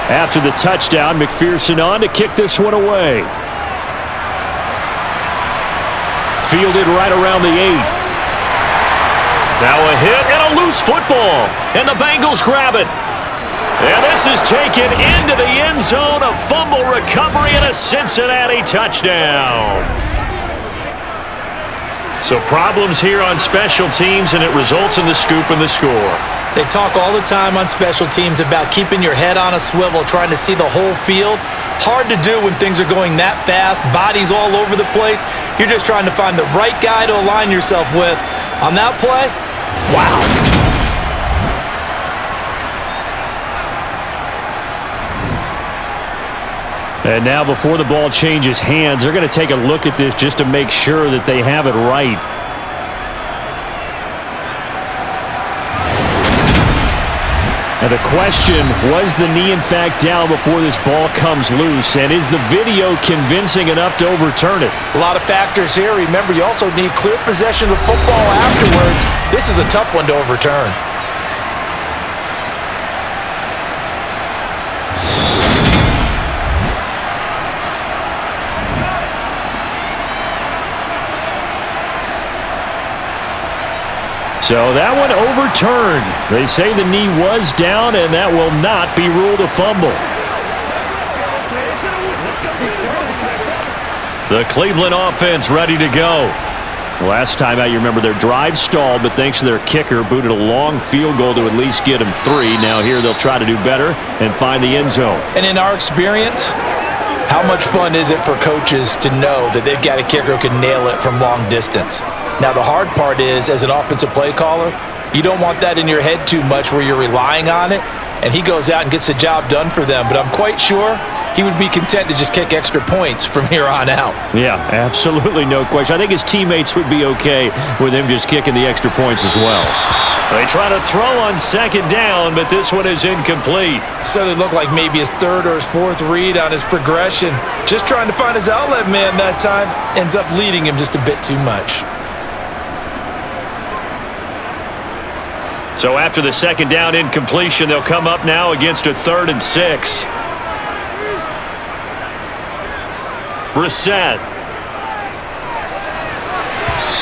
After the touchdown, McPherson on to kick this one away. Fielded right around the 8. Now a hit and a loose football. And the Bengals grab it. And this is taken into the end zone. A fumble recovery and a Cincinnati touchdown. So problems here on special teams, and it results in the scoop and the score. They talk all the time on special teams about keeping your head on a swivel, trying to see the whole field. Hard to do when things are going that fast, bodies all over the place. You're just trying to find the right guy to align yourself with. On that play, wow. And now before the ball changes hands, they're going to take a look at this just to make sure that they have it right. Now the question, was the knee in fact down before this ball comes loose? And is the video convincing enough to overturn it? A lot of factors here. Remember, you also need clear possession of football afterwards. This is a tough one to overturn. So that one overturned. They say the knee was down, and that will not be ruled a fumble. The Cleveland offense ready to go. Last time out, you remember their drive stalled, but thanks to their kicker, booted a long field goal to at least get them 3. Now here they'll try to do better and find the end zone. And in our experience, how much fun is it for coaches to know that they've got a kicker who can nail it from long distance? Now, the hard part is, as an offensive play caller, you don't want that in your head too much where you're relying on it, and he goes out and gets the job done for them. But I'm quite sure he would be content to just kick extra points from here on out. Yeah, absolutely no question. I think his teammates would be okay with him just kicking the extra points as well. They try to throw on second down, but this one is incomplete. So it looked like maybe his 3rd or his 4th read on his progression. Just trying to find his outlet man that time. Ends up leading him just a bit too much. So after the second down incompletion, they'll come up now against a 3rd and 6. Brissett.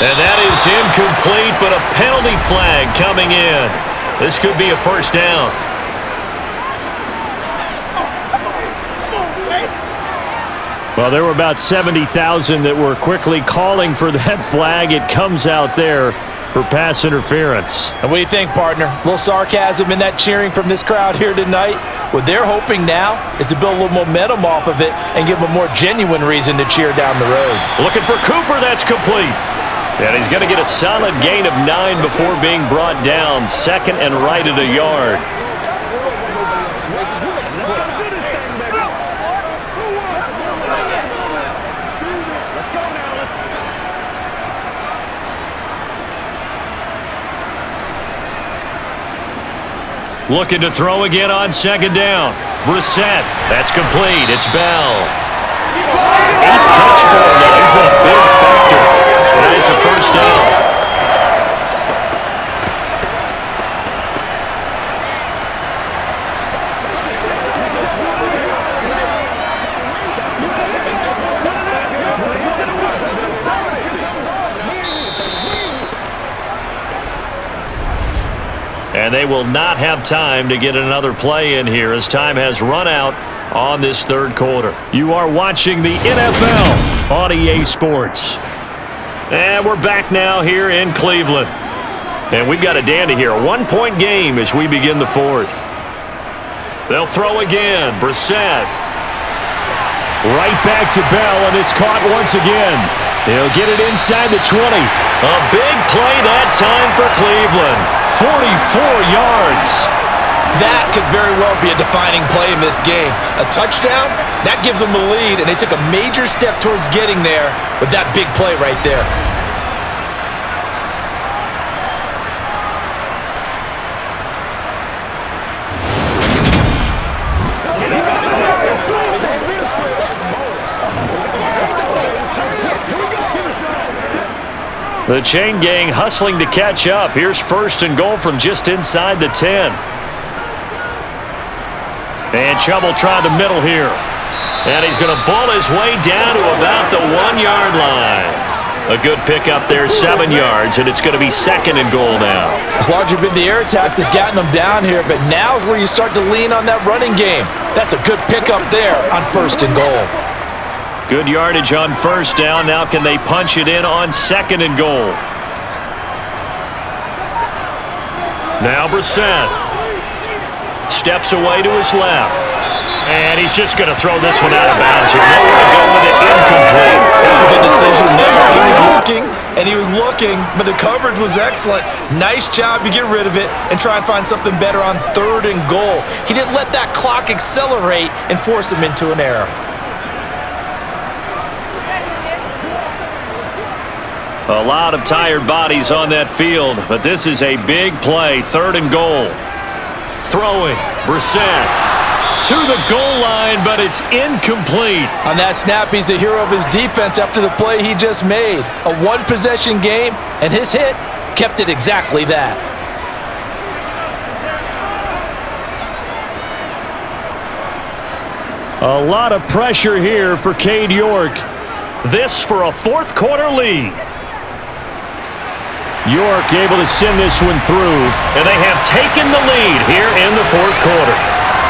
And that is incomplete, but a penalty flag coming in. This could be a first down. Well, there were about 70,000 that were quickly calling for that flag. It comes out there. for pass interference. And what do you think, partner? A little sarcasm in that cheering from this crowd here tonight. What they're hoping now is to build a little momentum off of it and give them a more genuine reason to cheer down the road. Looking for Cooper, that's complete. And he's going to get a solid gain of 9 before being brought down. Second and right at a yard. Looking to throw again on second down. Brissett, that's complete. It's Bell. 8th catch for him now. He's been a big factor. And it's a first down. And they will not have time to get another play in here as time has run out on this third quarter. You are watching the NFL on EA Sports. And we're back now here in Cleveland. And we've got a dandy here. A 1-point game as we begin the fourth. They'll throw again. Brissett. Right back to Bell, and it's caught once again. He'll get it inside the 20. A big play that time for Cleveland. 44 yards. That could very well be a defining play in this game. A touchdown, that gives them the lead, and they took a major step towards getting there with that big play right there. The chain gang hustling to catch up. Here's first and goal from just inside the 10. And Chubb will try the middle here. And he's going to bull his way down to about the 1-yard line. A good pickup there, 7 yards, and it's going to be second and goal now. It's largely been the air attack that's gotten them down here, but now is where you start to lean on that running game. That's a good pickup there on first and goal. Good yardage on first down. Now can they punch it in on second and goal? Now Brissett steps away to his left. And he's just going to throw this one out of bounds here. Nowhere to go with it. Incomplete. That's a good decision there. He was looking, and he was looking, but the coverage was excellent. Nice job to get rid of it and try and find something better on third and goal. He didn't let that clock accelerate and force him into an error. A lot of tired bodies on that field, but this is a big play. Third and goal. Throwing. Brissett to the goal line, but it's incomplete. On that snap, he's the hero of his defense after the play he just made. A one-possession game, and his hit kept it exactly that. A lot of pressure here for Cade York. This for a fourth quarter lead. York able to send this one through. And they have taken the lead here in the fourth quarter.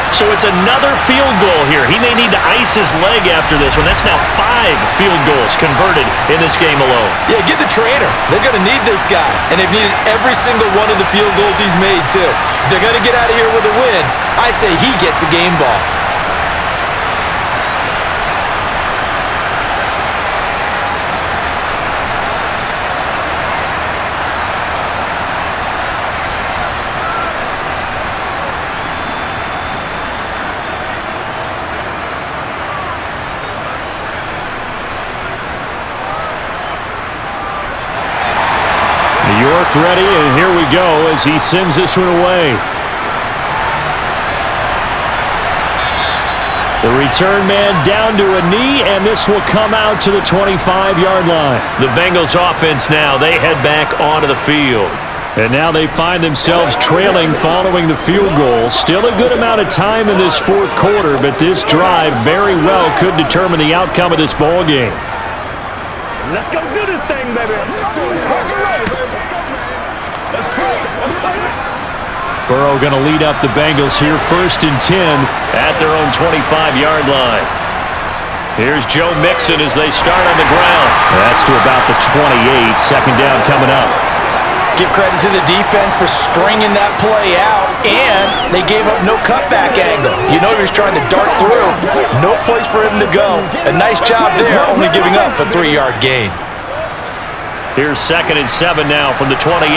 So it's another field goal here. He may need to ice his leg after this one. That's now 5 field goals converted in this game alone. Yeah, get the trainer. They're going to need this guy. And they've needed every single one of the field goals he's made, too. If they're going to get out of here with a win, I say he gets a game ball. York ready, and here we go as he sends this one away. The return man down to a knee, and this will come out to the 25-yard line. The Bengals offense now, they head back onto the field. And now they find themselves trailing following the field goal. Still a good amount of time in this fourth quarter, but this drive very well could determine the outcome of this ball game. Let's go do this thing, baby. Burrow going to lead up the Bengals here, 1st and 10 at their own 25-yard line. Here's Joe Mixon as they start on the ground. That's to about the 28. Second down coming up. Give credit to the defense for stringing that play out, and they gave up no cutback angle. You know he was trying to dart through. No place for him to go. A nice job there, only giving up a 3-yard gain. Here's 2nd and 7 now from the 28.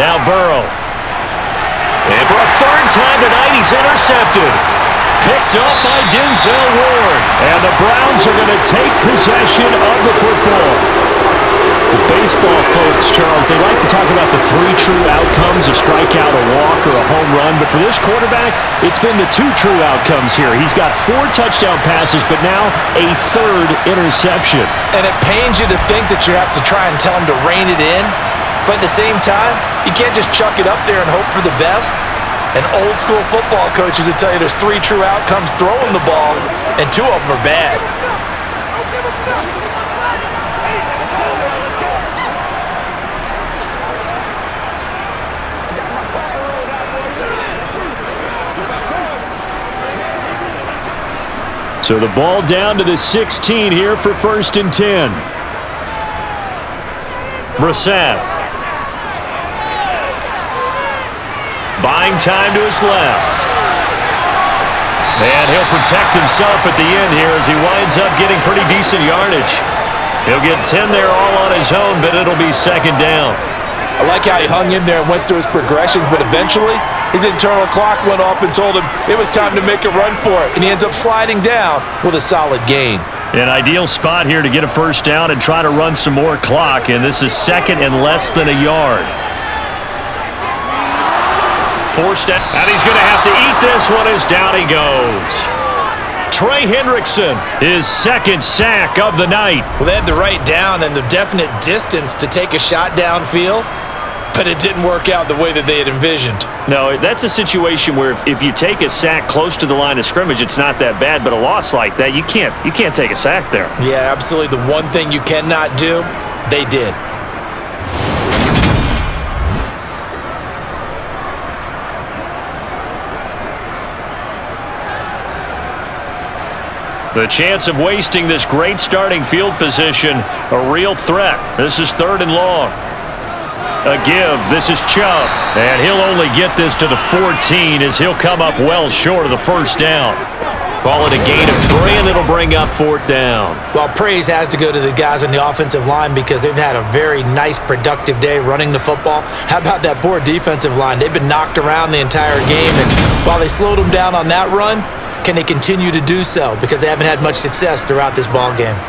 Now Burrow. And for a 3rd time tonight, he's intercepted. Picked up by Denzel Ward. And the Browns are going to take possession of the football. The baseball folks, Charles, they like to talk about the 3 true outcomes, a strikeout, a walk, or a home run. But for this quarterback, it's been the 2 true outcomes here. He's got 4 touchdown passes, but now a 3rd interception. And it pains you to think that you have to try and tell him to rein it in. But at the same time, you can't just chuck it up there and hope for the best. And old-school football coaches would tell you there's 3 true outcomes throwing the ball, and 2 of them are bad. So the ball down to the 16 here for 1st and 10. Brissett. Buying time to his left. And he'll protect himself at the end here as he winds up getting pretty decent yardage. He'll get 10 there all on his own, but it'll be 2nd down. I like how he hung in there and went through his progressions, but eventually his internal clock went off and told him it was time to make a run for it, and he ends up sliding down with a solid gain. An ideal spot here to get a 1st down and try to run some more clock, and this is 2nd and less than a yard. Forced out, and he's going to have to eat this one as down he goes. Trey Hendrickson, his 2nd sack of the night. Well, they had the right down and the definite distance to take a shot downfield, but it didn't work out the way that they had envisioned. No, that's a situation where if you take a sack close to the line of scrimmage, it's not that bad, but a loss like that, you can't take a sack there. Yeah, absolutely. The one thing you cannot do, they did. The chance of wasting this great starting field position, a real threat. This is 3rd and long. A give. This is Chubb. And he'll only get this to the 14 as he'll come up well short of the 1st down. Call it a gain of 3, and it'll bring up 4th down. Well, praise has to go to the guys on the offensive line because they've had a very nice, productive day running the football. How about that poor defensive line? They've been knocked around the entire game, and while they slowed them down on that run, can they continue to do so? Because they haven't had much success throughout this ball game.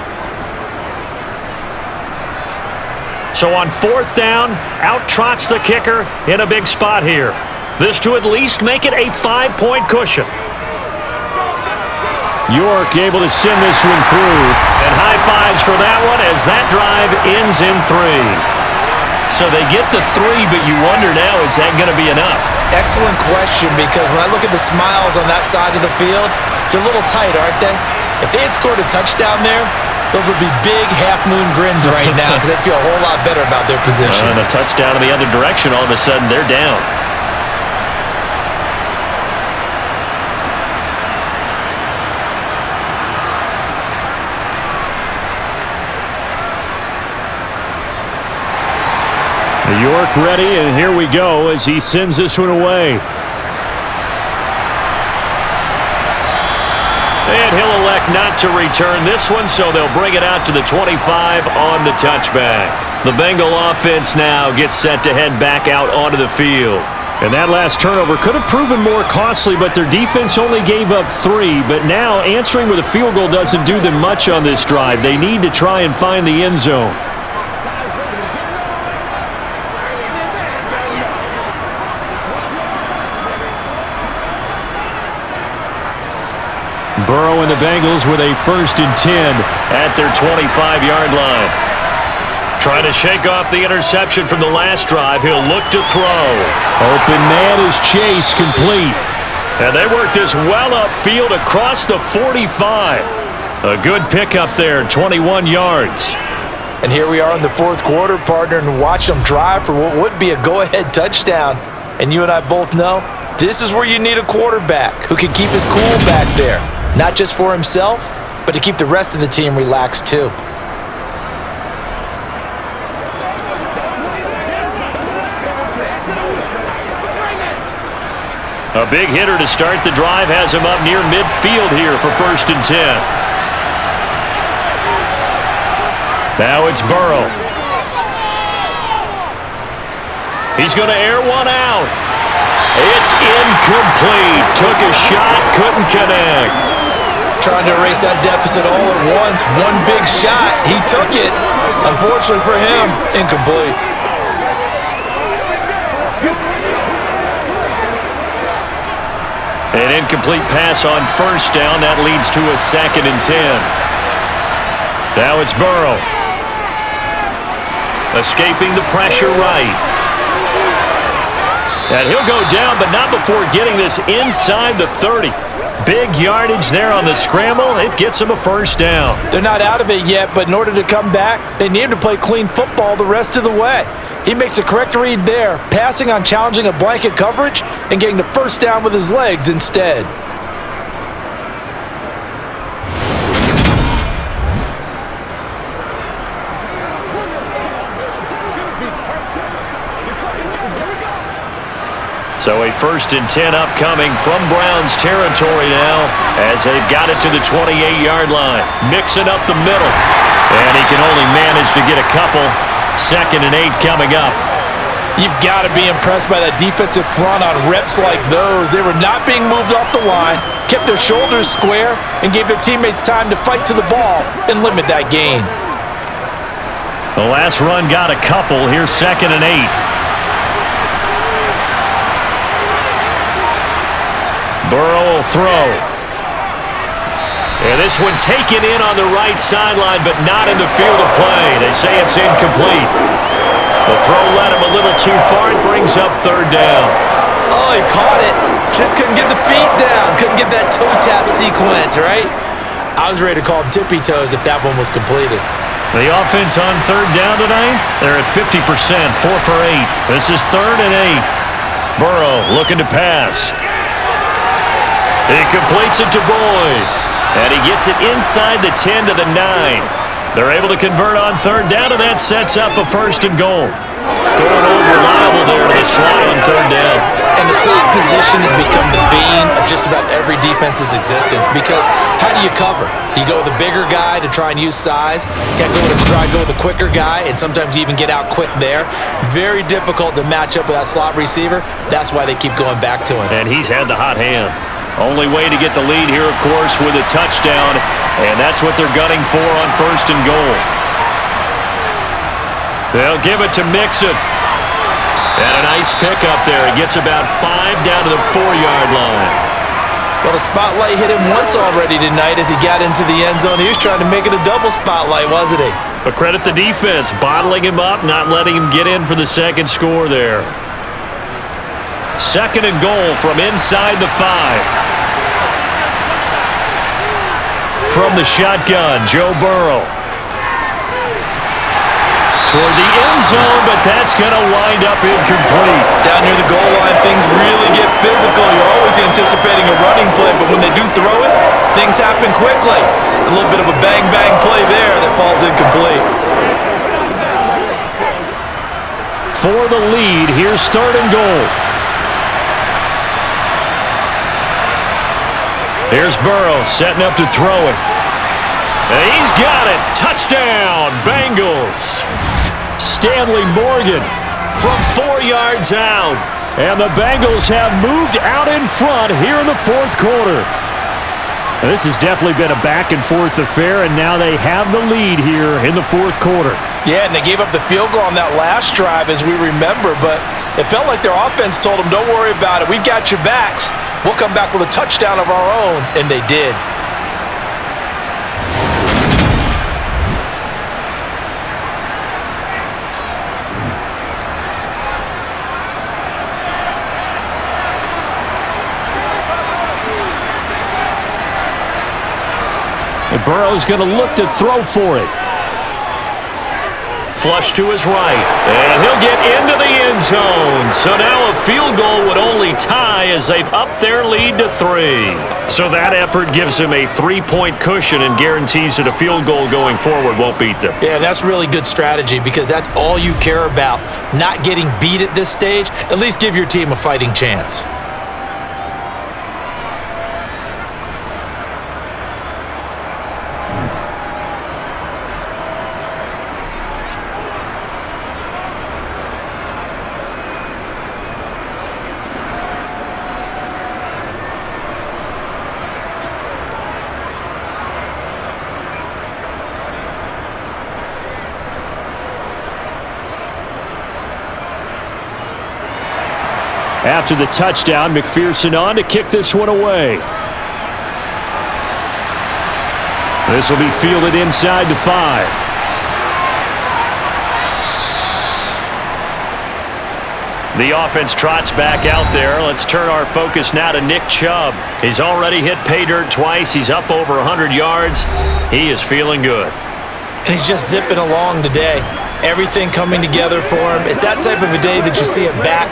So on 4th down, out trots the kicker in a big spot here. This to at least make it a 5-point cushion. York able to send this one through. And high fives for that one as that drive ends in 3. So they get the 3, but you wonder now, is that going to be enough? Excellent question, because when I look at the smiles on that side of the field, they're a little tight, aren't they? If they had scored a touchdown there, those would be big half-moon grins right now because they'd feel a whole lot better about their position. And a touchdown in the other direction, all of a sudden they're down. York ready, and here we go as he sends this one away. And he'll elect not to return this one, so they'll bring it out to the 25 on the touchback. The Bengal offense now gets set to head back out onto the field. And that last turnover could have proven more costly, but their defense only gave up 3. But now answering with a field goal doesn't do them much on this drive. They need to try and find the end zone. Burrow and the Bengals with a 1st and 10 at their 25-yard line. Trying to shake off the interception from the last drive. He'll look to throw. Open man is Chase, complete. And they work this well upfield across the 45. A good pickup there, 21 yards. And here we are in the 4th quarter, partner, and watch them drive for what would be a go-ahead touchdown. And you and I both know this is where you need a quarterback who can keep his cool back there. Not just for himself, but to keep the rest of the team relaxed too. A big hitter to start the drive has him up near midfield here for 1st and 10. Now it's Burrow. He's going to air one out. It's incomplete. Took a shot, couldn't connect. Trying to erase that deficit all at once. One big shot. He took it. Unfortunately for him, incomplete. An incomplete pass on 1st down. That leads to a 2nd and 10. Now it's Burrow. Escaping the pressure right. And he'll go down, but not before getting this inside the 30. Big yardage there on the scramble. It gets him a 1st down. They're not out of it yet, but in order to come back, they need him to play clean football the rest of the way. He makes the correct read there, passing on challenging a blanket coverage and getting the 1st down with his legs instead. So a 1st and 10 upcoming from Browns territory now as they've got it to the 28-yard line. Mixing up the middle. And he can only manage to get a couple. 2nd and 8 coming up. You've got to be impressed by that defensive front on reps like those. They were not being moved off the line, kept their shoulders square, and gave their teammates time to fight to the ball and limit that gain. The last run got a couple. Here's 2nd and 8. Burrow will throw. And this one taken in on the right sideline, but not in the field of play. They say it's incomplete. The throw led him a little too far. It brings up 3rd down. Oh, he caught it. Just couldn't get the feet down. Couldn't get that toe tap sequence, right? I was ready to call him tippy toes if that one was completed. The offense on 3rd down tonight, they're at 50%, 4 for 8. This is 3rd and 8. Burrow looking to pass. He completes it to Boyd. And he gets it inside the 10 to the 9. They're able to convert on 3rd down, and that sets up a 1st and goal. Going old reliable there to the slot on 3rd down. And the slot position has become the bane of just about every defense's existence because how do you cover? Do you go with a bigger guy to try and use size? Can't try to go with a quicker guy, and sometimes you even get out quick there. Very difficult to match up with that slot receiver. That's why they keep going back to him. And he's had the hot hand. Only way to get the lead here, of course, with a touchdown, and that's what they're gunning for on 1st and goal. They'll give it to Mixon. And a nice pickup there. He gets about 5 down to the 4-yard line. Well, the spotlight hit him once already tonight as he got into the end zone. He was trying to make it a double spotlight, wasn't he? But credit the defense, bottling him up, not letting him get in for the 2nd score there. 2nd and goal from inside the 5. From the shotgun, Joe Burrow. Toward the end zone, but that's going to wind up incomplete. Down near the goal line, things really get physical. You're always anticipating a running play, but when they do throw it, things happen quickly. A little bit of a bang-bang play there that falls incomplete. For the lead, here's 3rd and goal. Here's Burrow setting up to throw it. And he's got it. Touchdown, Bengals. Stanley Morgan from 4 yards out. And the Bengals have moved out in front here in the 4th quarter. Now, this has definitely been a back-and-forth affair, and now they have the lead here in the 4th quarter. Yeah, and they gave up the field goal on that last drive, as we remember, but it felt like their offense told them, don't worry about it. We've got your backs. We'll come back with a touchdown of our own, and they did. And Burrow's going to look to throw for it. Flush to his right, and he'll get into the end zone. So now a field goal would only tie as they've upped their lead to 3. So that effort gives him a 3-point cushion and guarantees that a field goal going forward won't beat them. Yeah, that's really good strategy because that's all you care about. Not getting beat at this stage, at least give your team a fighting chance. After the touchdown, McPherson on to kick this one away. This will be fielded inside the 5. The offense trots back out there. Let's turn our focus now to Nick Chubb. He's already hit pay dirt twice. He's up over 100 yards. He is feeling good. And he's just zipping along today. Everything coming together for him. It's that type of a day that you see it back.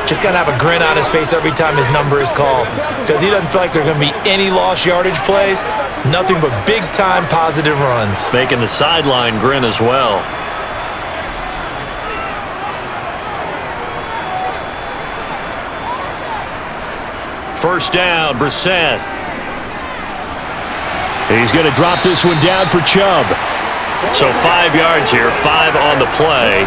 Just got to have a grin on his face every time his number is called. Because he doesn't feel like there are going to be any lost yardage plays. Nothing but big-time positive runs. Making the sideline grin as well. First down, Brissett. He's going to drop this one down for Chubb. So 5 yards here, 5 on the play,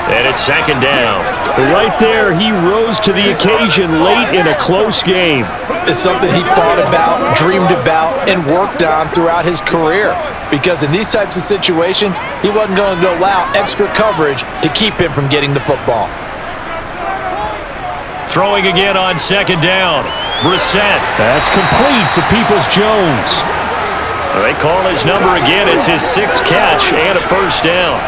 and it's second down. Right there, he rose to the occasion late in a close game. It's something he thought about, dreamed about, and worked on throughout his career. Because in these types of situations, he wasn't going to allow extra coverage to keep him from getting the football. Throwing again on second down. Brissett. That's complete to Peoples-Jones. They call his number again. It's his 6th catch and a first down.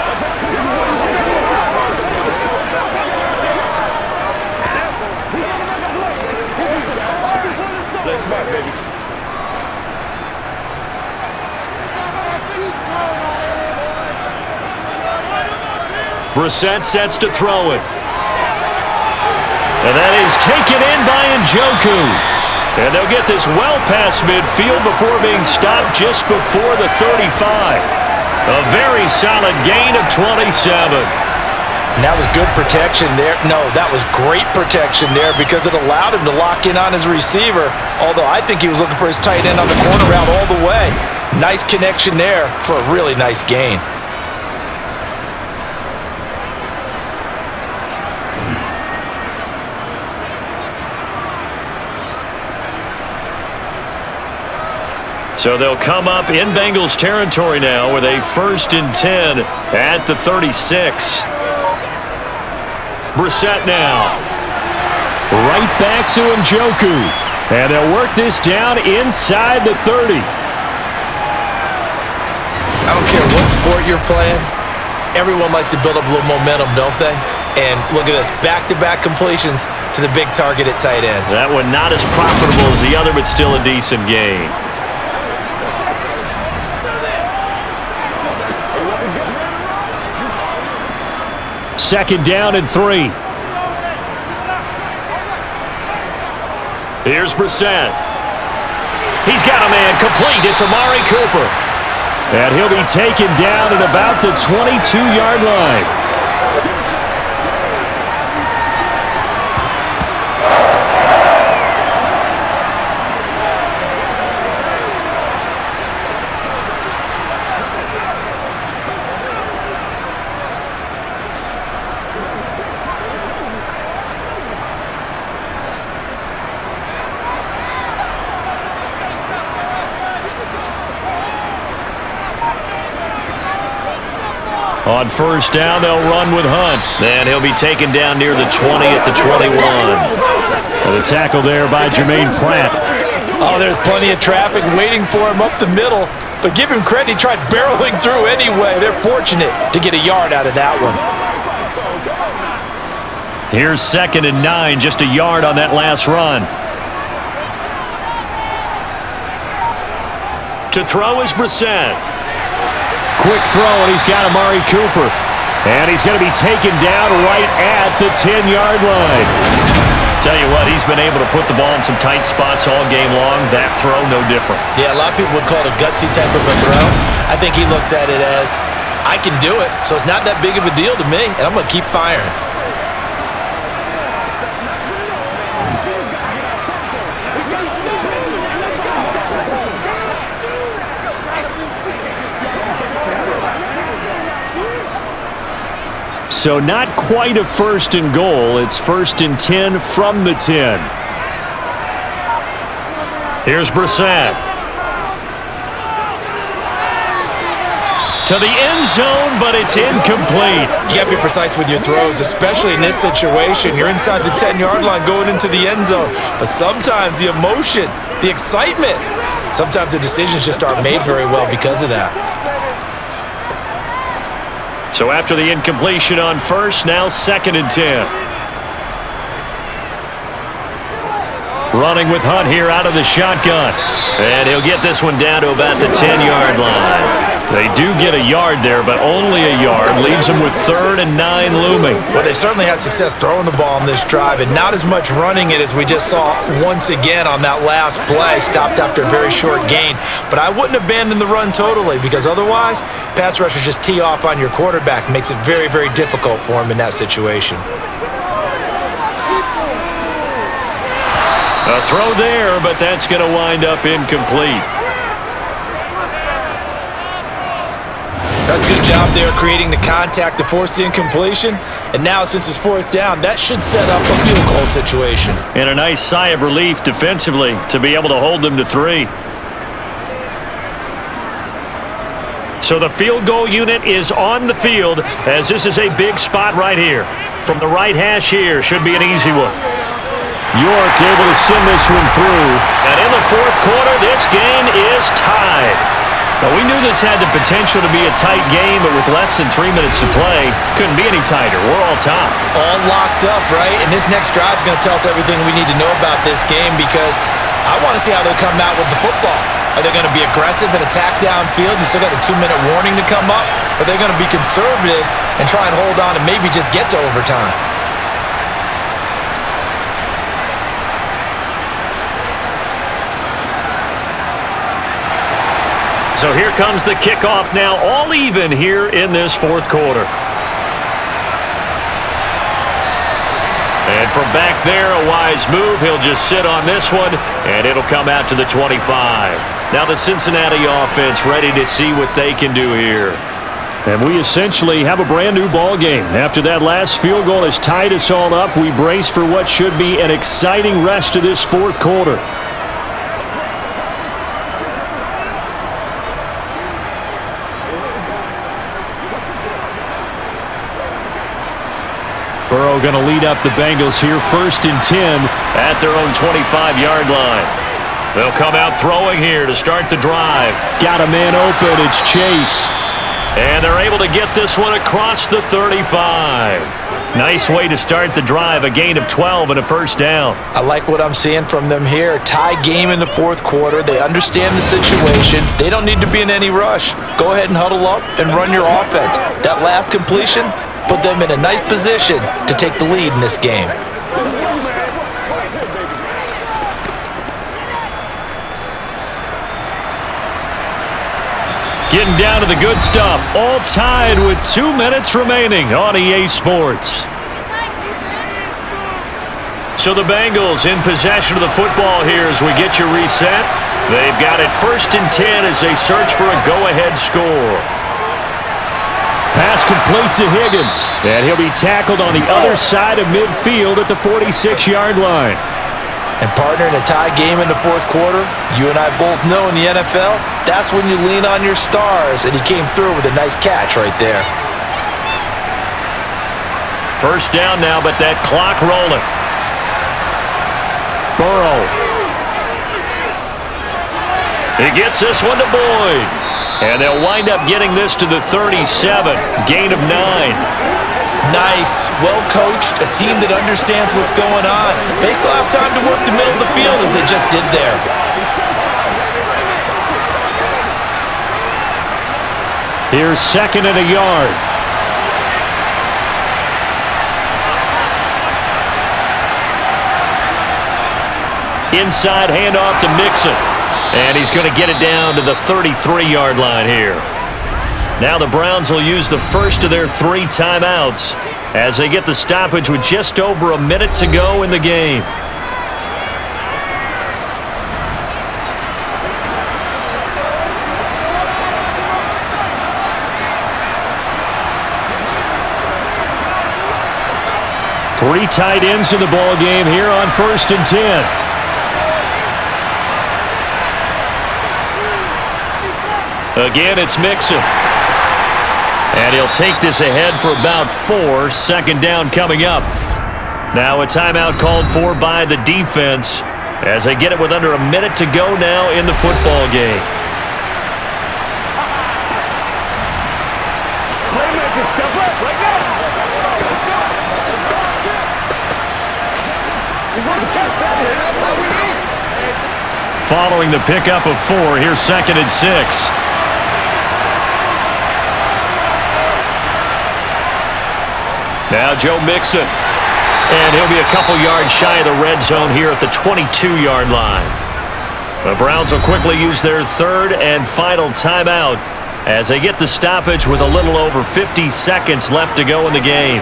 Brissett sets to throw it. And that is taken in by Njoku. And they'll get this well past midfield before being stopped just before the 35. A very solid gain of 27. And that was good protection there. No, that was great protection there because it allowed him to lock in on his receiver. Although I think he was looking for his tight end on the corner route all the way. Nice connection there for a really nice gain. So they'll come up in Bengals territory now with a 1st and 10 at the 36. Brissett now. Right back to Njoku. And they'll work this down inside the 30. I don't care what sport you're playing. Everyone likes to build up a little momentum, don't they? And look at this, back-to-back completions to the big target at tight end. That one not as profitable as the other, but still a decent gain. Second down and 3. Here's Brissett. He's got a man complete. It's Amari Cooper. And he'll be taken down at about the 22-yard line. On first down, they'll run with Hunt. And he'll be taken down near the 20 at the 21. And the tackle there by Jermaine Pratt. Oh, there's plenty of traffic waiting for him up the middle. But give him credit, he tried barreling through anyway. They're fortunate to get a yard out of that one. Here's 2nd and 9, just a yard on that last run. To throw is Brissett. Quick throw, and he's got Amari Cooper. And he's going to be taken down right at the 10-yard line. Tell you what, he's been able to put the ball in some tight spots all game long. That throw, no different. Yeah, a lot of people would call it a gutsy type of a throw. I think he looks at it as, I can do it, so it's not that big of a deal to me, and I'm going to keep firing. So not quite a 1st and goal. It's 1st and 10 from the 10. Here's Brissett. to the end zone, but it's incomplete. You got to be precise with your throws, especially in this situation. You're inside the 10-yard line going into the end zone. But sometimes the emotion, the excitement, sometimes the decisions just aren't made very well because of that. So after the incompletion on first, now 2nd and 10. Running with Hunt here out of the shotgun. And he'll get this one down to about the 10-yard line. They do get a yard there, but only a yard. Leaves them with 3rd and 9 looming. Well, they certainly had success throwing the ball on this drive, and not as much running it as we just saw once again on that last play. Stopped after a very short gain. But I wouldn't abandon the run totally, because otherwise, pass rushers just tee off on your quarterback. Makes it very, very difficult for him in that situation. A throw there, but that's going to wind up incomplete. That's a good job there creating the contact to force the incompletion. And now, since it's 4th down, that should set up a field goal situation. And a nice sigh of relief defensively to be able to hold them to 3. So the field goal unit is on the field, as this is a big spot right here. From the right hash here, should be an easy one. York able to send this one through. And in the 4th quarter, this game is tied. Now, we knew this had the potential to be a tight game, but with less than 3 minutes to play, couldn't be any tighter. We're all tied. All locked up, right? And this next drive is going to tell us everything we need to know about this game, because I want to see how they come out with the football. Are they going to be aggressive and attack downfield? You still got the 2-minute warning to come up? Or are they going to be conservative and try and hold on and maybe just get to overtime? So here comes the kickoff now, all even here in this 4th quarter. And from back there, a wise move. He'll just sit on this one, and it'll come out to the 25. Now the Cincinnati offense ready to see what they can do here. And we essentially have a brand new ball game. After that last field goal has tied us all up, we brace for what should be an exciting rest of this 4th quarter. Burrow going to lead up the Bengals here, 1st and 10 at their own 25-yard line. They'll come out throwing here to start the drive. Got a man open. It's Chase. And they're able to get this one across the 35. Nice way to start the drive, a gain of 12 and a 1st down. I like what I'm seeing from them here. Tie game in the 4th quarter. They understand the situation. They don't need to be in any rush. Go ahead and huddle up and run your offense. That last completion put them in a nice position to take the lead in this game. Getting down to the good stuff. All tied with 2 minutes remaining on EA Sports. So the Bengals in possession of the football here as we get you reset. They've got it 1st and 10 as they search for a go-ahead score. Pass complete to Higgins, and he'll be tackled on the other side of midfield at the 46-yard line. And partner, in a tie game in the 4th quarter, you and I both know in the NFL, that's when you lean on your stars, and he came through with a nice catch right there. 1st down now, but that clock rolling. Burrow. He gets this one to Boyd. And they'll wind up getting this to the 37. Gain of 9. Nice. Well coached. A team that understands what's going on. They still have time to work the middle of the field as they just did there. Here's 2nd and a yard. Inside handoff to Mixon. And he's going to get it down to the 33-yard line here. Now the Browns will use the first of their 3 timeouts as they get the stoppage with just over a minute to go in the game. Three tight ends in the ball game here on 1st and 10. Again, it's Mixon. And he'll take this ahead for about 4. Second down coming up. Now a timeout called for by the defense as they get it with under a minute to go now in the football game. Playmaker, step up right now. He's going to catch that here. That's all we need. Following the pickup of 4, here's 2nd and 6. Now Joe Mixon. And he'll be a couple yards shy of the red zone here at the 22-yard line. The Browns will quickly use their 3rd and final timeout as they get the stoppage with a little over 50 seconds left to go in the game.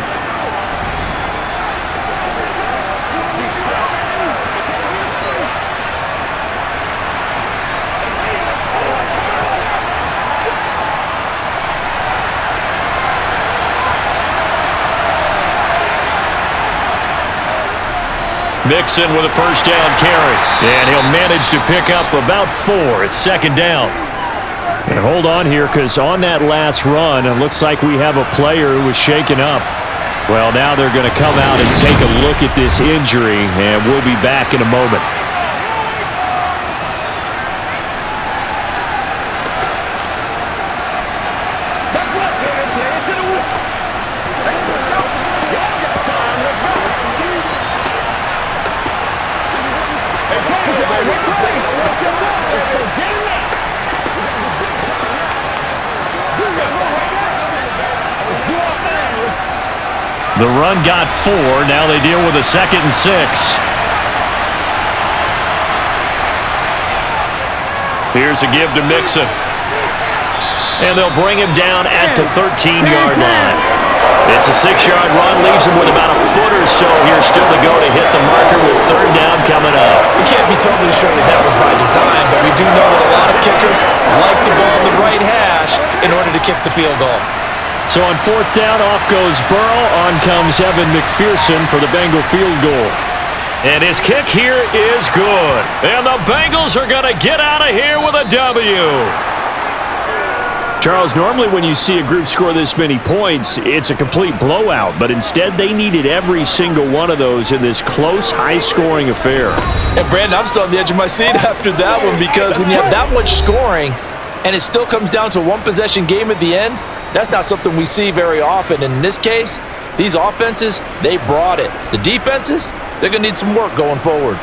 Mixon with a first down carry. And he'll manage to pick up about 4. It's 2nd down. And hold on here, because on that last run, it looks like we have a player who was shaken up. Well, now they're going to come out and take a look at this injury, and we'll be back in a moment. The run got 4. Now they deal with a 2nd and 6. Here's a give to Mixon. And they'll bring him down at the 13-yard line. It's a 6-yard run, leaves him with about a foot or so here still to go to hit the marker with 3rd down coming up. We can't be totally sure that was by design, but we do know that a lot of kickers like the ball in the right hash in order to kick the field goal. So on 4th down, off goes Burrow. On comes Evan McPherson for the Bengal field goal. And his kick here is good. And the Bengals are going to get out of here with a W. Charles, normally when you see a group score this many points, it's a complete blowout. But instead, they needed every single one of those in this close, high-scoring affair. And Brandon, I'm still on the edge of my seat after that one, because when you have that much scoring and it still comes down to a one-possession game at the end, that's not something we see very often. And in this case, these offenses, they brought it. The defenses, they're going to need some work going forward.